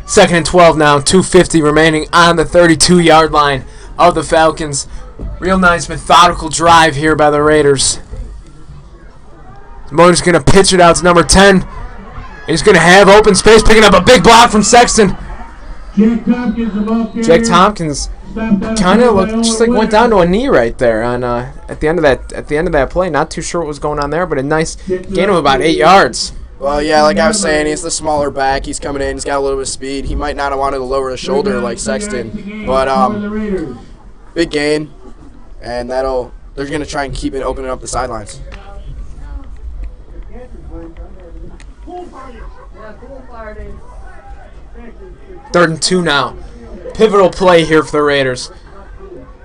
2nd and 12 now, 2:50 remaining on the 32-yard line of the Falcons. Real nice methodical drive here by the Raiders. Maloney's going to pitch it out to number 10. He's going to have open space, picking up a big block from Sexton. Jack Tompkins kind of looked just like went down to a knee right there on at the end of that play. Not too sure what was going on there, but a nice gain of about 8 yards. Well, yeah, like I was saying, he's the smaller back. He's coming in. He's got a little bit of speed. He might not have wanted to lower the shoulder like Sexton, but big gain, and they're going to try and keep it opening up the sidelines. Third and 2 now. Pivotal play here for the Raiders.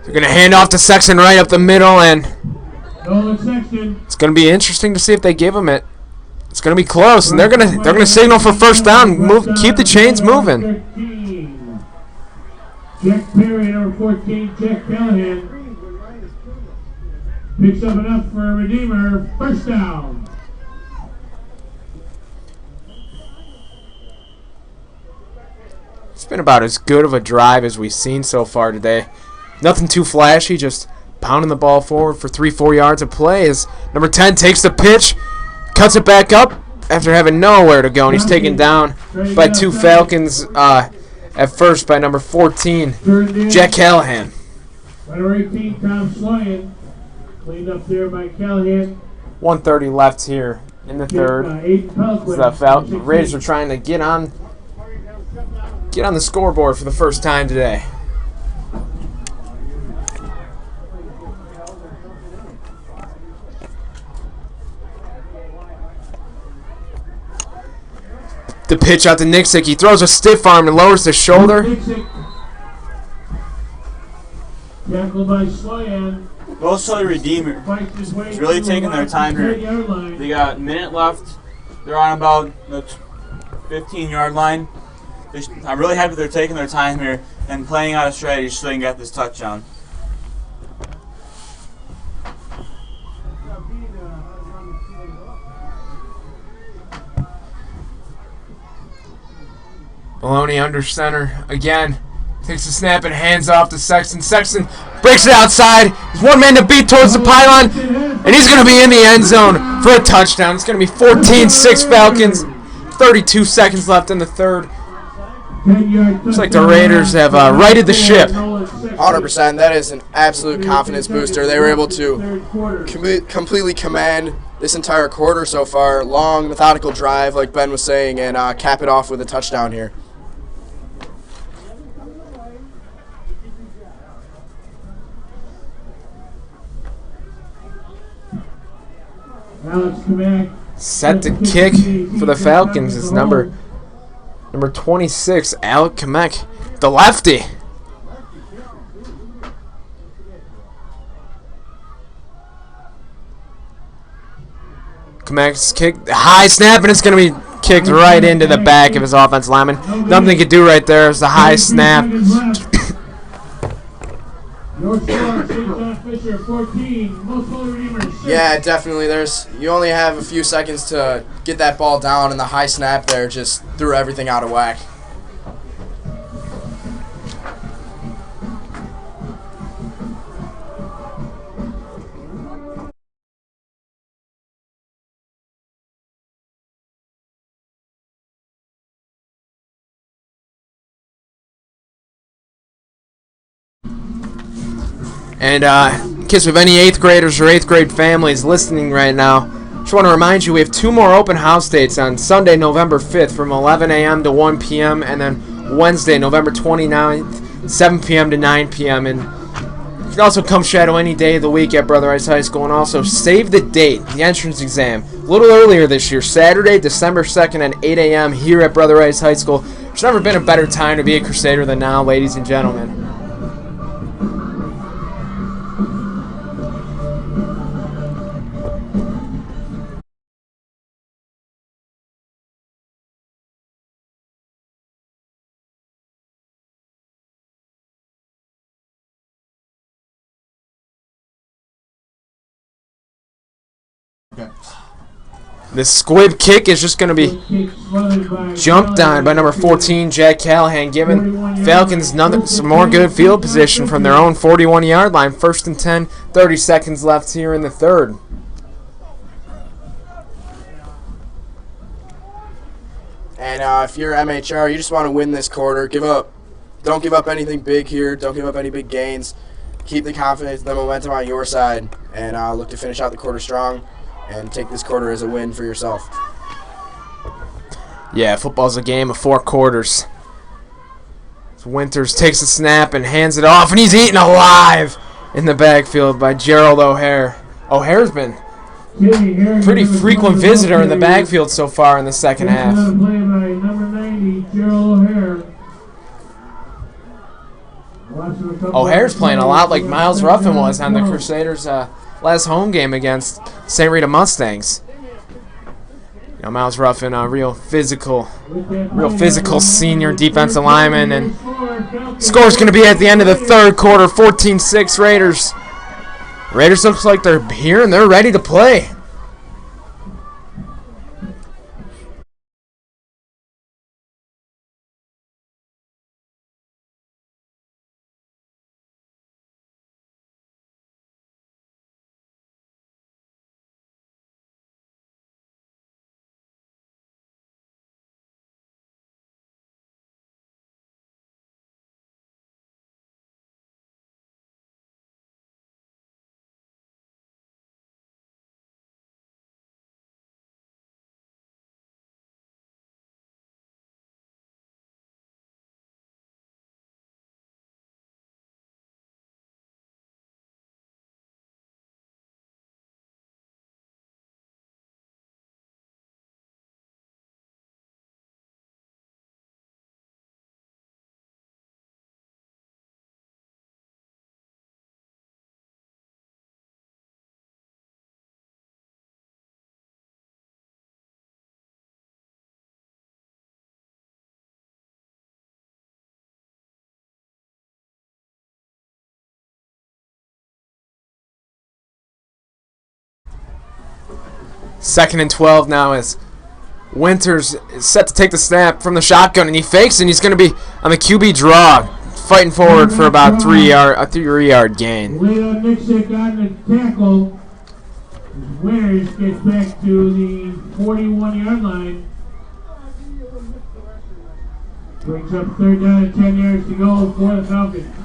They're going to hand off to Sexton right up the middle, and it's going to be interesting to see if they give him it. It's going to be close, and they're going to signal for first down. Keep the chains moving. Jack Perry, number 14, Jack Callahan, picks up enough for a Redeemer. First down. It's been about as good of a drive as we've seen so far today. Nothing too flashy, just pounding the ball forward for 3-4 yards of play as number 10 takes the pitch, cuts it back up after having nowhere to go, and he's taken down by 2 Falcons at first by number 14, Jack Callahan. Number 18, Tom Sloyan, cleaned up there by Callahan. 1:30 left here in the third. The Raiders are trying to get on the scoreboard for the first time today. The pitch out to Nixick. He throws a stiff arm and lowers the shoulder. Tackled by Sloyan. Most of the Redeemer is really taking their time here. They got a minute left. They're on about the 15-yard line. I'm really happy they're taking their time here and playing out a strategy so they can get this touchdown. Maloney under center again. Takes the snap and hands off to Sexton. Sexton breaks it outside. There's one man to beat towards the pylon. And he's going to be in the end zone for a touchdown. It's going to be 14-6 Falcons. 32 seconds left in the third. Looks like the Raiders have righted the ship. 100%. That is an absolute confidence booster. They were able to completely command this entire quarter so far. Long, methodical drive, like Ben was saying, and cap it off with a touchdown here. Set to kick for the Falcons is number 26, Alec Kamek, the lefty. Kamek's kick, high snap, and it's going to be kicked right into the back of his offensive lineman. Nothing he could do right there. It's the high snap. Yeah, definitely. You only have a few seconds to get that ball down, and the high snap there just threw everything out of whack. And in case we have any 8th graders or 8th grade families listening right now, just want to remind you we have 2 more open house dates on Sunday, November 5th from 11 a.m. to 1 p.m. and then Wednesday, November 29th, 7 p.m. to 9 p.m. And you can also come shadow any day of the week at Brother Rice High School, and also save the date, the entrance exam, a little earlier this year, Saturday, December 2nd at 8 a.m. here at Brother Rice High School. There's never been a better time to be a Crusader than now, ladies and gentlemen. The squib kick is just going to be jumped on by number 14, Jack Callahan, giving Falcons some more good field position from their own 41-yard line. 1st and 10, 30 seconds left here in the third. And if you're MHR, you just want to win this quarter. Don't give up anything big here. Don't give up any big gains. Keep the confidence, the momentum on your side, and look to finish out the quarter strong and take this quarter as a win for yourself. Yeah, football's a game of 4 quarters. So Winters takes the snap and hands it off, and he's eaten alive in the backfield by Gerald O'Hare. O'Hare's been a pretty frequent visitor in the backfield so far in the second half. O'Hare's playing a lot like Miles Ruffin was on the Crusaders' last home game against St. Rita Mustangs. You know, Miles Ruffin, a real physical senior defensive lineman, and score's going to be at the end of the third quarter, 14-6 Raiders. Raiders looks like they're here and they're ready to play. 2nd and 12 now as Winters is set to take the snap from the shotgun, and he fakes, and he's going to be on the QB draw, fighting forward for about a 3-yard gain. Leo Nixon got the tackle. Winters gets back to the 41-yard line. Brings up 3rd down and 10 yards to go for the Falcons.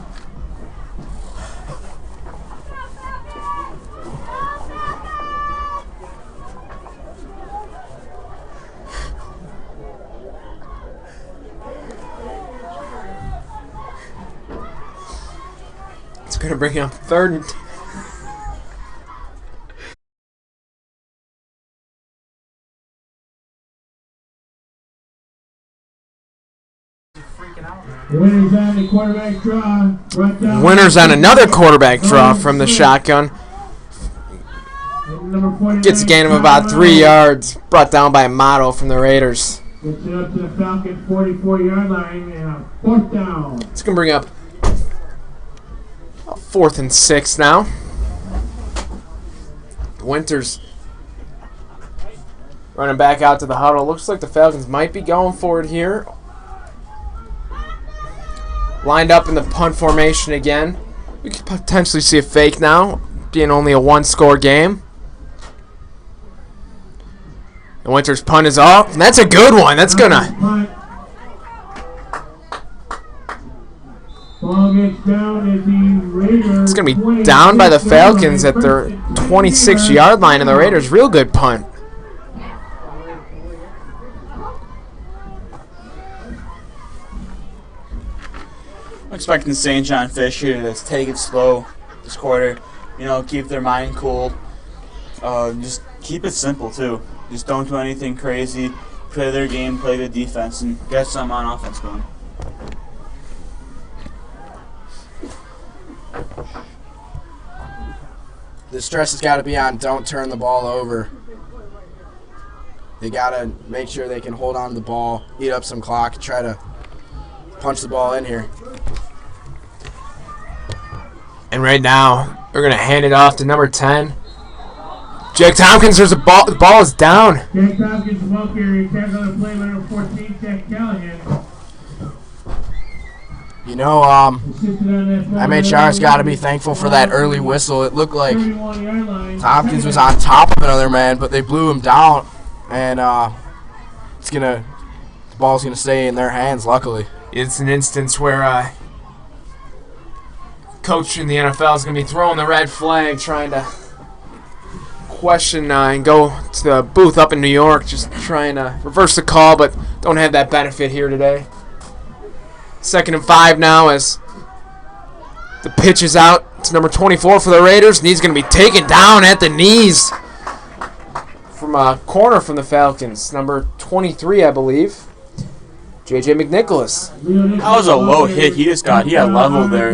It's going to bring up 3rd and Winters on the quarterback draw. Winters on another quarterback draw from the shotgun. Gets a gain of about 3 yards. Brought down by Amato from the Raiders. Gets it up to the Falcons 44-yard line and a 4th down. It's going to bring up 4th and 6 now. Winters running back out to the huddle. Looks like the Falcons might be going for it here. Lined up in the punt formation again. We could potentially see a fake now, being only a 1-score game. And Winters' punt is off, and that's a good one. That's gonna. Ball gets down at the Raiders. It's gonna be down by the Falcons at their 26-yard line, and the Raiders' real good punt. I'm expecting St. John Fisher to take it slow this quarter. You know, keep their mind cool. Just keep it simple, too. Just don't do anything crazy. Play their game, play the defense, and get some on offense going. The stress has got to be on don't turn the ball over. They got to make sure they can hold on to the ball, eat up some clock, try to punch the ball in here. And right now, we're going to hand it off to number 10. Jake Tompkins, there's a ball. The ball is down. Jake Tompkins, well carry, tackle on the play by number 14, Jack Callahan. You know, MHR's got to be thankful for that early whistle. It looked like Tompkins was on top of another man, but they blew him down, and the ball's gonna stay in their hands. Luckily, it's an instance where coach in the NFL is gonna be throwing the red flag, trying to question and go to the booth up in New York, just trying to reverse the call, but don't have that benefit here today. 2nd and 5 now as the pitch is out to number 24 for the Raiders, and he's going to be taken down at the knees from a corner from the Falcons. Number 23, I believe, J.J. McNicholas. That was a low hit. He had leveled there.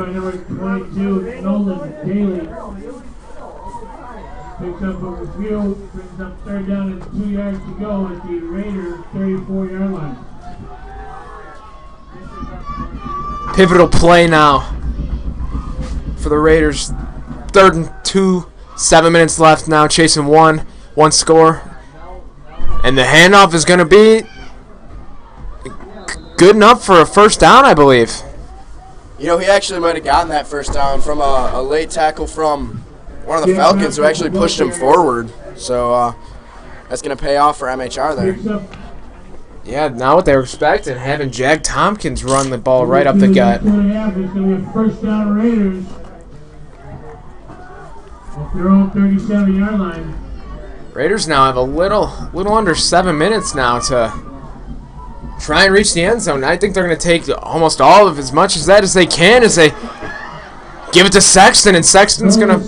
Picks up over the field, brings up 3rd down and 2 yards to go at the Raiders' 34-yard line. Pivotal play now for the Raiders. 3rd and 2, 7 minutes left now, chasing one score. And the handoff is going to be good enough for a 1st down, I believe. you know, he actually might have gotten that 1st down from a late tackle from one of the Falcons who actually pushed him forward. So that's going to pay off for MHR there. Yeah, not what they were expecting, having Jack Tompkins run the ball right up the gut. 2.5 is going to be a 1st down Raiders at their own 37-yard line. Raiders now have a little under 7 minutes now to try and reach the end zone. I think they're going to take almost all of as much as that as they can as they give it to Sexton, and Sexton's going to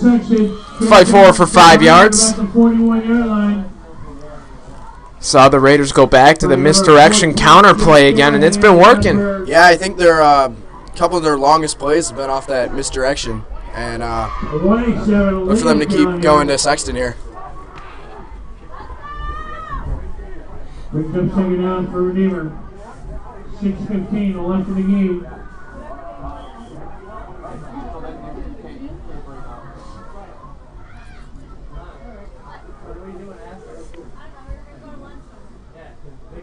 fight for 5 yards. Saw the Raiders go back to the misdirection counter play again, and it's been working. Yeah, I think their couple of their longest plays have been off that misdirection, and look for them to keep going to Sexton here. Brings up 2nd down for Redeemer. 6:15 left in the game.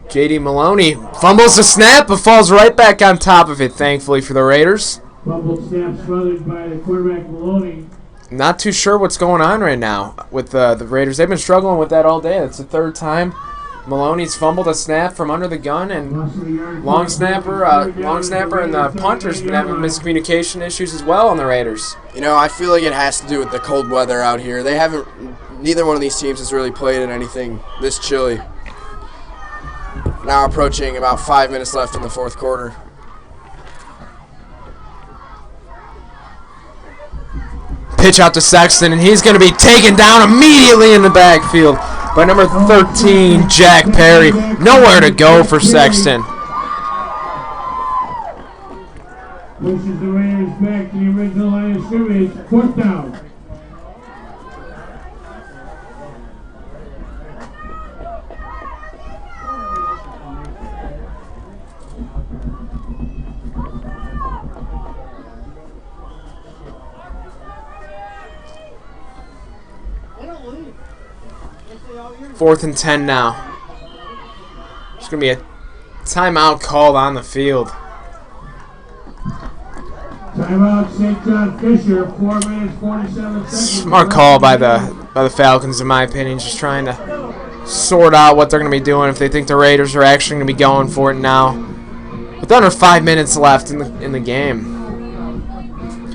J.D. Maloney fumbles the snap but falls right back on top of it, thankfully, for the Raiders. Fumbled snap smothered by the quarterback Maloney. Not too sure what's going on right now with the Raiders. They've been struggling with that all day. It's the third time Maloney's fumbled a snap from under the gun, and long snapper and the punter's been having miscommunication issues as well on the Raiders. You know, I feel like it has to do with the cold weather out here. Neither one of these teams has really played in anything this chilly. Now approaching about 5 minutes left in the fourth quarter. Pitch out to Sexton, and he's going to be taken down immediately in the backfield by number 13, Jack Perry. Nowhere to go for Sexton. Pushes the Raiders back to the original line of scrimmage. Fourth down. Fourth and 10 now. There's going to be a timeout called on the field. Timeout, St. John Fisher, 4 minutes, 47 seconds. Smart call by the Falcons, in my opinion, just trying to sort out what they're going to be doing if they think the Raiders are actually going to be going for it now. With under 5 minutes left in the game.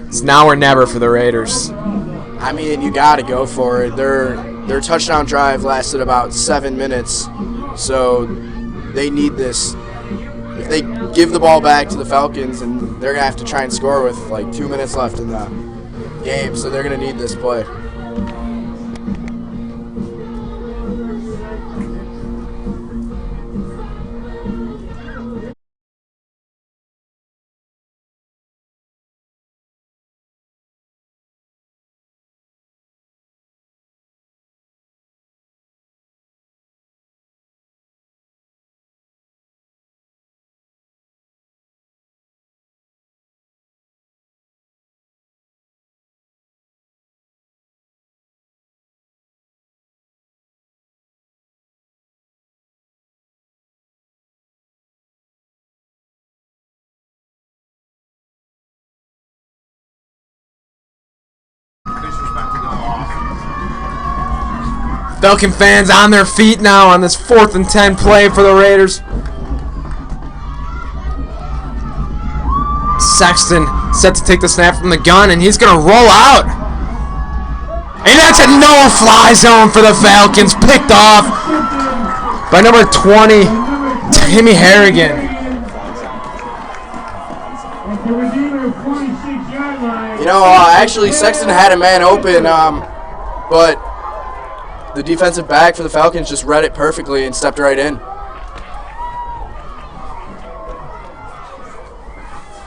It's now or never for the Raiders. I mean, you got to go for it. Their touchdown drive lasted about 7 minutes, so they need this. If they give the ball back to the Falcons, and they're going to have to try and score with like 2 minutes left in the game, so they're going to need this play. Falcon fans on their feet now on this 4th and 10 play for the Raiders. Sexton set to take the snap from the gun, and he's going to roll out. And that's a no-fly zone for the Falcons, picked off by number 20, Timmy Harrigan. You know, actually, Sexton had a man open, but the defensive back for the Falcons just read it perfectly and stepped right in.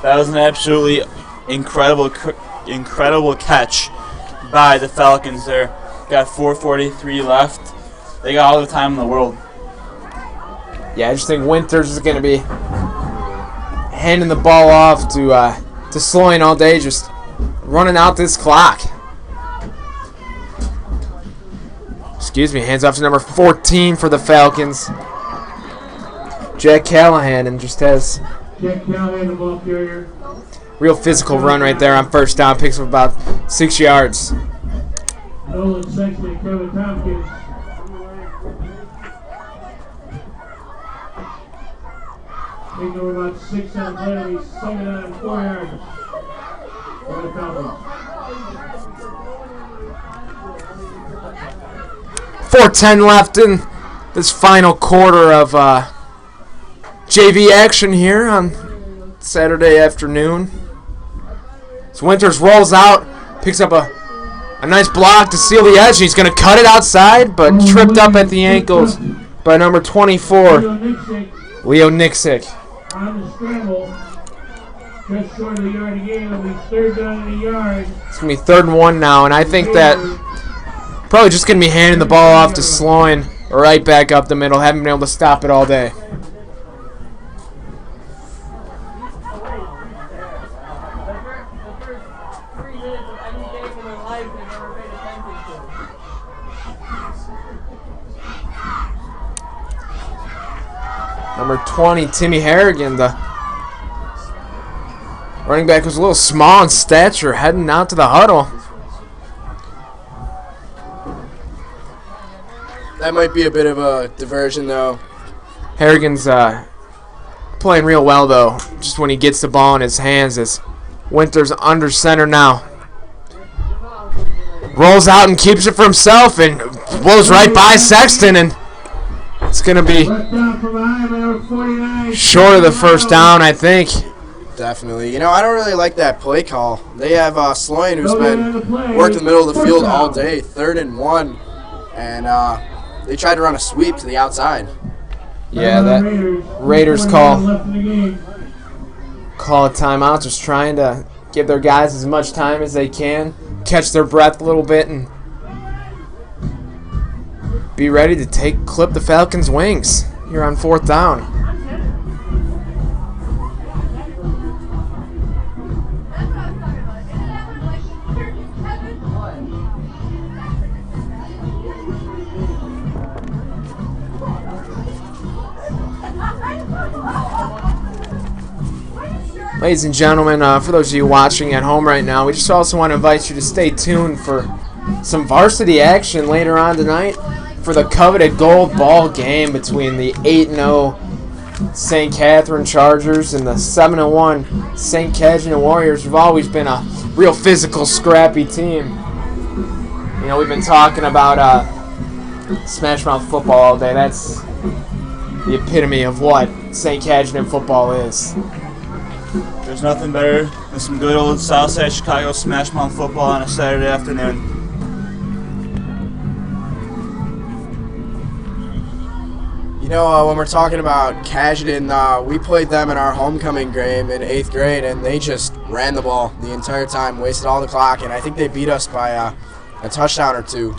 That was an absolutely incredible catch by the Falcons there. Got 4:43 left. They got all the time in the world. Yeah, I just think Winters is going to be handing the ball off to Sloan all day, just running out this clock. Excuse me, hands off to number 14 for the Falcons. Jack Callahan, and just has Jack Callahan, the ball carrier. Real physical run right there on first down, picks up about 6 yards. Nolan Sexton and Kevin Tompkins. Taking over about 6 on play, he's 7 on 4 yards for the Falcons. 4:10 left in this final quarter of JV action here on Saturday afternoon. So Winters rolls out, picks up a nice block to seal the edge. He's going to cut it outside, but tripped up at the ankles by number 24, Leo Nixick. On the scramble, just short of the yard again. It'll be 3rd down in the yard. It's going to be 3rd and 1 now, and I think that probably just going to be handing the ball off to Sloan right back up the middle. Haven't been able to stop it all day. Number 20, Timmy Harrigan, the running back, was a little small in stature, heading out to the huddle. That might be a bit of a diversion, though. Harrigan's playing real well, though, just when he gets the ball in his hands. As Winters under center now. Rolls out and keeps it for himself and blows right by Sexton, and it's going to be short of the first down, I think. Definitely. You know, I don't really like that play call. They have Sloan, who's been working the middle of the field all day, 3rd and 1, and they tried to run a sweep to the outside. Yeah, that Raiders call a timeout, just trying to give their guys as much time as they can, catch their breath a little bit, and be ready to clip the Falcons' wings here on 4th down. Ladies and gentlemen, for those of you watching at home right now, we just also want to invite you to stay tuned for some varsity action later on tonight for the coveted gold ball game between the 8-0 St. Catherine Chargers and the 7-1 St. Catherine Warriors. We've always been a real physical, scrappy team. You know, we've been talking about Smash Mouth football all day. That's the epitome of what St. Catherine football is. There's nothing better than some good old Southside Chicago Smash Mouth football on a Saturday afternoon. You know, when we're talking about Cashden, we played them in our homecoming game in 8th grade, and they just ran the ball the entire time, wasted all the clock, and I think they beat us by a touchdown or 2.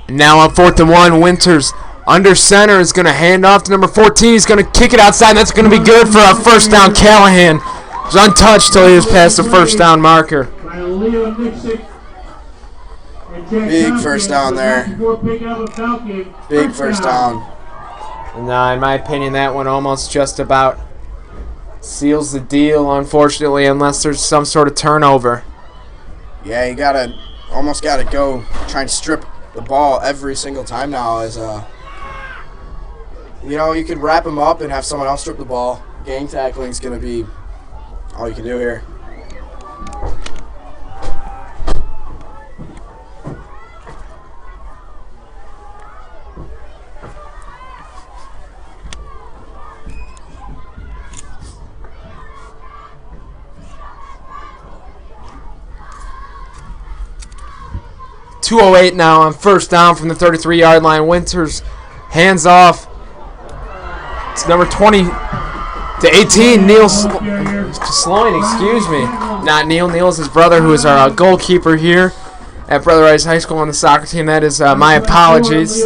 Now on 4th and 1, Winters under center is going to hand off to number 14. He's going to kick it outside, and that's going to be good for a first down. Callahan was untouched till he was past the first down marker. Big first down there. Big first down. And in my opinion, that one almost just about seals the deal, unfortunately, unless there's some sort of turnover. Yeah, you almost gotta go try and strip the ball every single time now. You know, you could wrap him up and have someone else strip the ball. Gang tackling is going to be all you can do here. .208 now on first down from the 33-yard line. Winters hands off. It's number 20 to 18, Neil Sloan, excuse me. Not Neil. Neil's his brother, who is our goalkeeper here at Brother Rice High School on the soccer team. That is my apologies.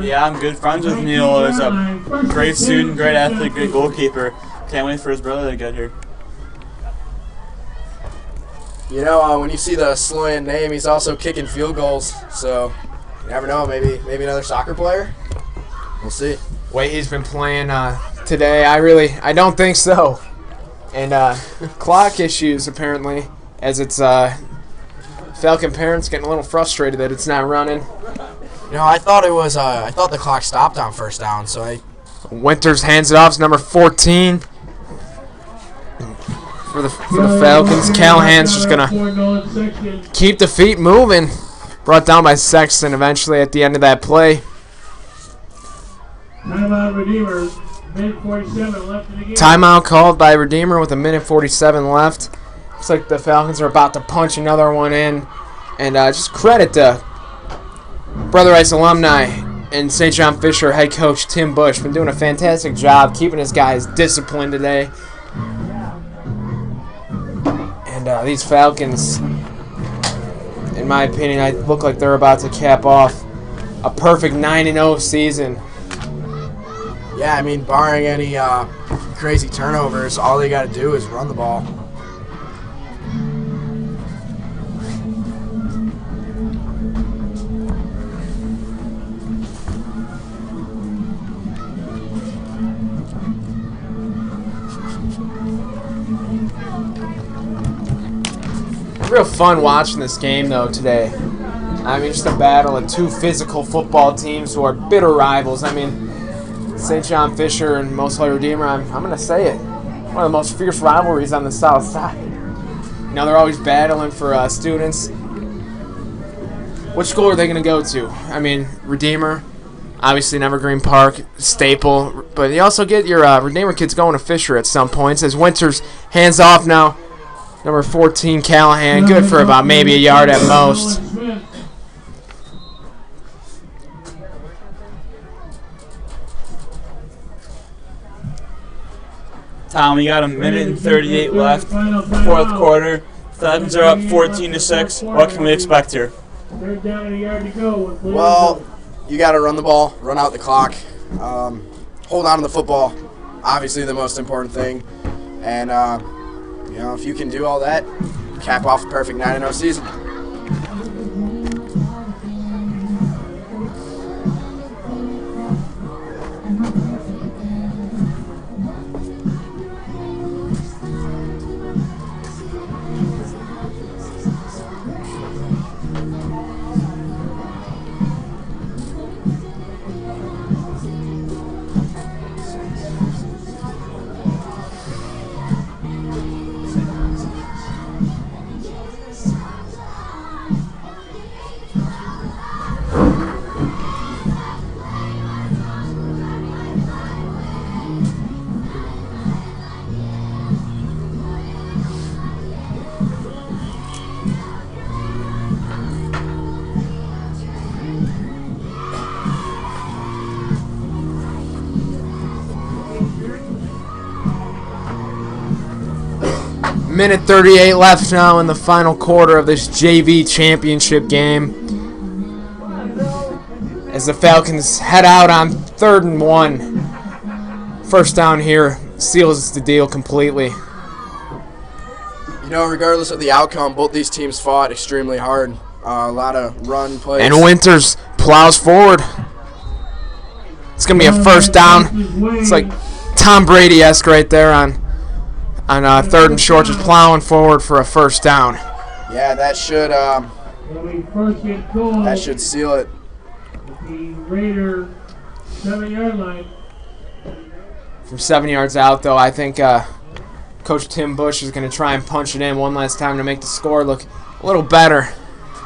Yeah, I'm good friends with Neil. He's a great student, great athlete, good goalkeeper. Can't wait for his brother to get here. You know, when you see the Sloan name, he's also kicking field goals. So you never know, maybe another soccer player. We'll see. Way he's been playing today, I don't think so. And clock issues apparently, as it's Falcon parents getting a little frustrated that it's not running. You know, I thought the clock stopped on first down. So Winters hands it off to number 14 for the Falcons. Callahan's just gonna keep the feet moving. Brought down by Sexton eventually at the end of that play. Timeout Redeemer, minute 47 left in the game. Timeout called by Redeemer with a minute 47 left. Looks like the Falcons are about to punch another one in. And just credit to Brother Rice alumni and St. John Fisher head coach Tim Bush. Been doing a fantastic job keeping his guys disciplined today. And these Falcons, in my opinion, look like they're about to cap off a perfect 9-0 season. Yeah, I mean, barring any crazy turnovers, all they got to do is run the ball. real fun watching this game, though, today. I mean, just a battle of two physical football teams who are bitter rivals. I mean, St. John Fisher and Most Holy Redeemer, I'm going to say it, one of the most fierce rivalries on the Southside. You know, they're always battling for students. Which school are they going to go to? I mean, Redeemer, obviously Evergreen Park, staple. But you also get your Redeemer kids going to Fisher at some points. As Winters hands off now, number 14, Callahan, good for about maybe a yard at most. Tom, we got a minute and 38 left, fourth quarter. Falcons are up 14-6. What can we expect here? Well, you got to run the ball, run out the clock, hold on to the football. Obviously, the most important thing. And you know, if you can do all that, cap off a perfect 9-0 season. Minute 38 left now in the final quarter of this JV championship game, as the Falcons head out on 3rd and 1. First down here seals the deal completely. You know, regardless of the outcome, both these teams fought extremely hard. A lot of run plays. And Winters plows forward. It's going to be a first down. It's like Tom Brady-esque right there on 3rd and short, just plowing forward for a first down. Yeah, that should seal it. The Raider 7-yard line. From 7 yards out, though, I think Coach Tim Bush is going to try and punch it in one last time to make the score look a little better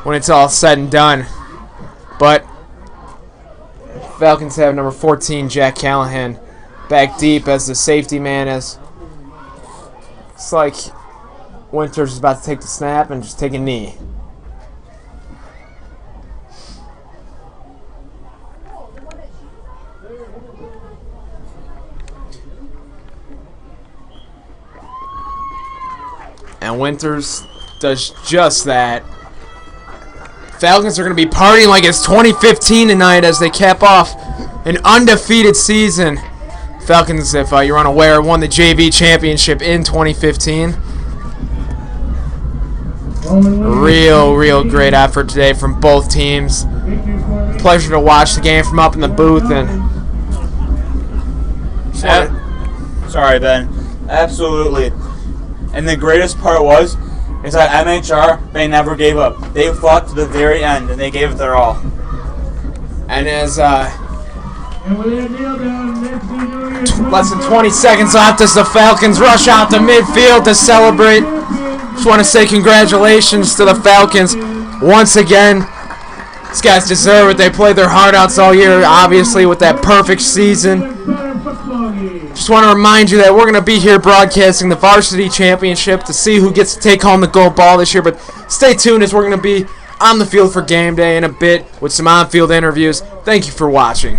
when it's all said and done. But Falcons have number 14, Jack Callahan, back deep as the safety man, as it's like Winters is about to take the snap and just take a knee. And Winters does just that. Falcons are going to be partying like it's 2015 tonight as they cap off an undefeated season. Falcons, if you're unaware, won the JV championship in 2015. Real great effort today from both teams. Pleasure to watch the game from up in the booth. And sorry, Ben. Absolutely. And the greatest part is that MHR, they never gave up. They fought to the very end, and they gave it their all. And as less than 20 seconds left as the Falcons rush out to midfield to celebrate. Just want to say congratulations to the Falcons once again. These guys deserve it. They played their heart outs all year, obviously, with that perfect season. Just want to remind you that we're going to be here broadcasting the varsity championship to see who gets to take home the gold ball this year. But stay tuned as we're going to be on the field for game day in a bit with some on-field interviews. Thank you for watching.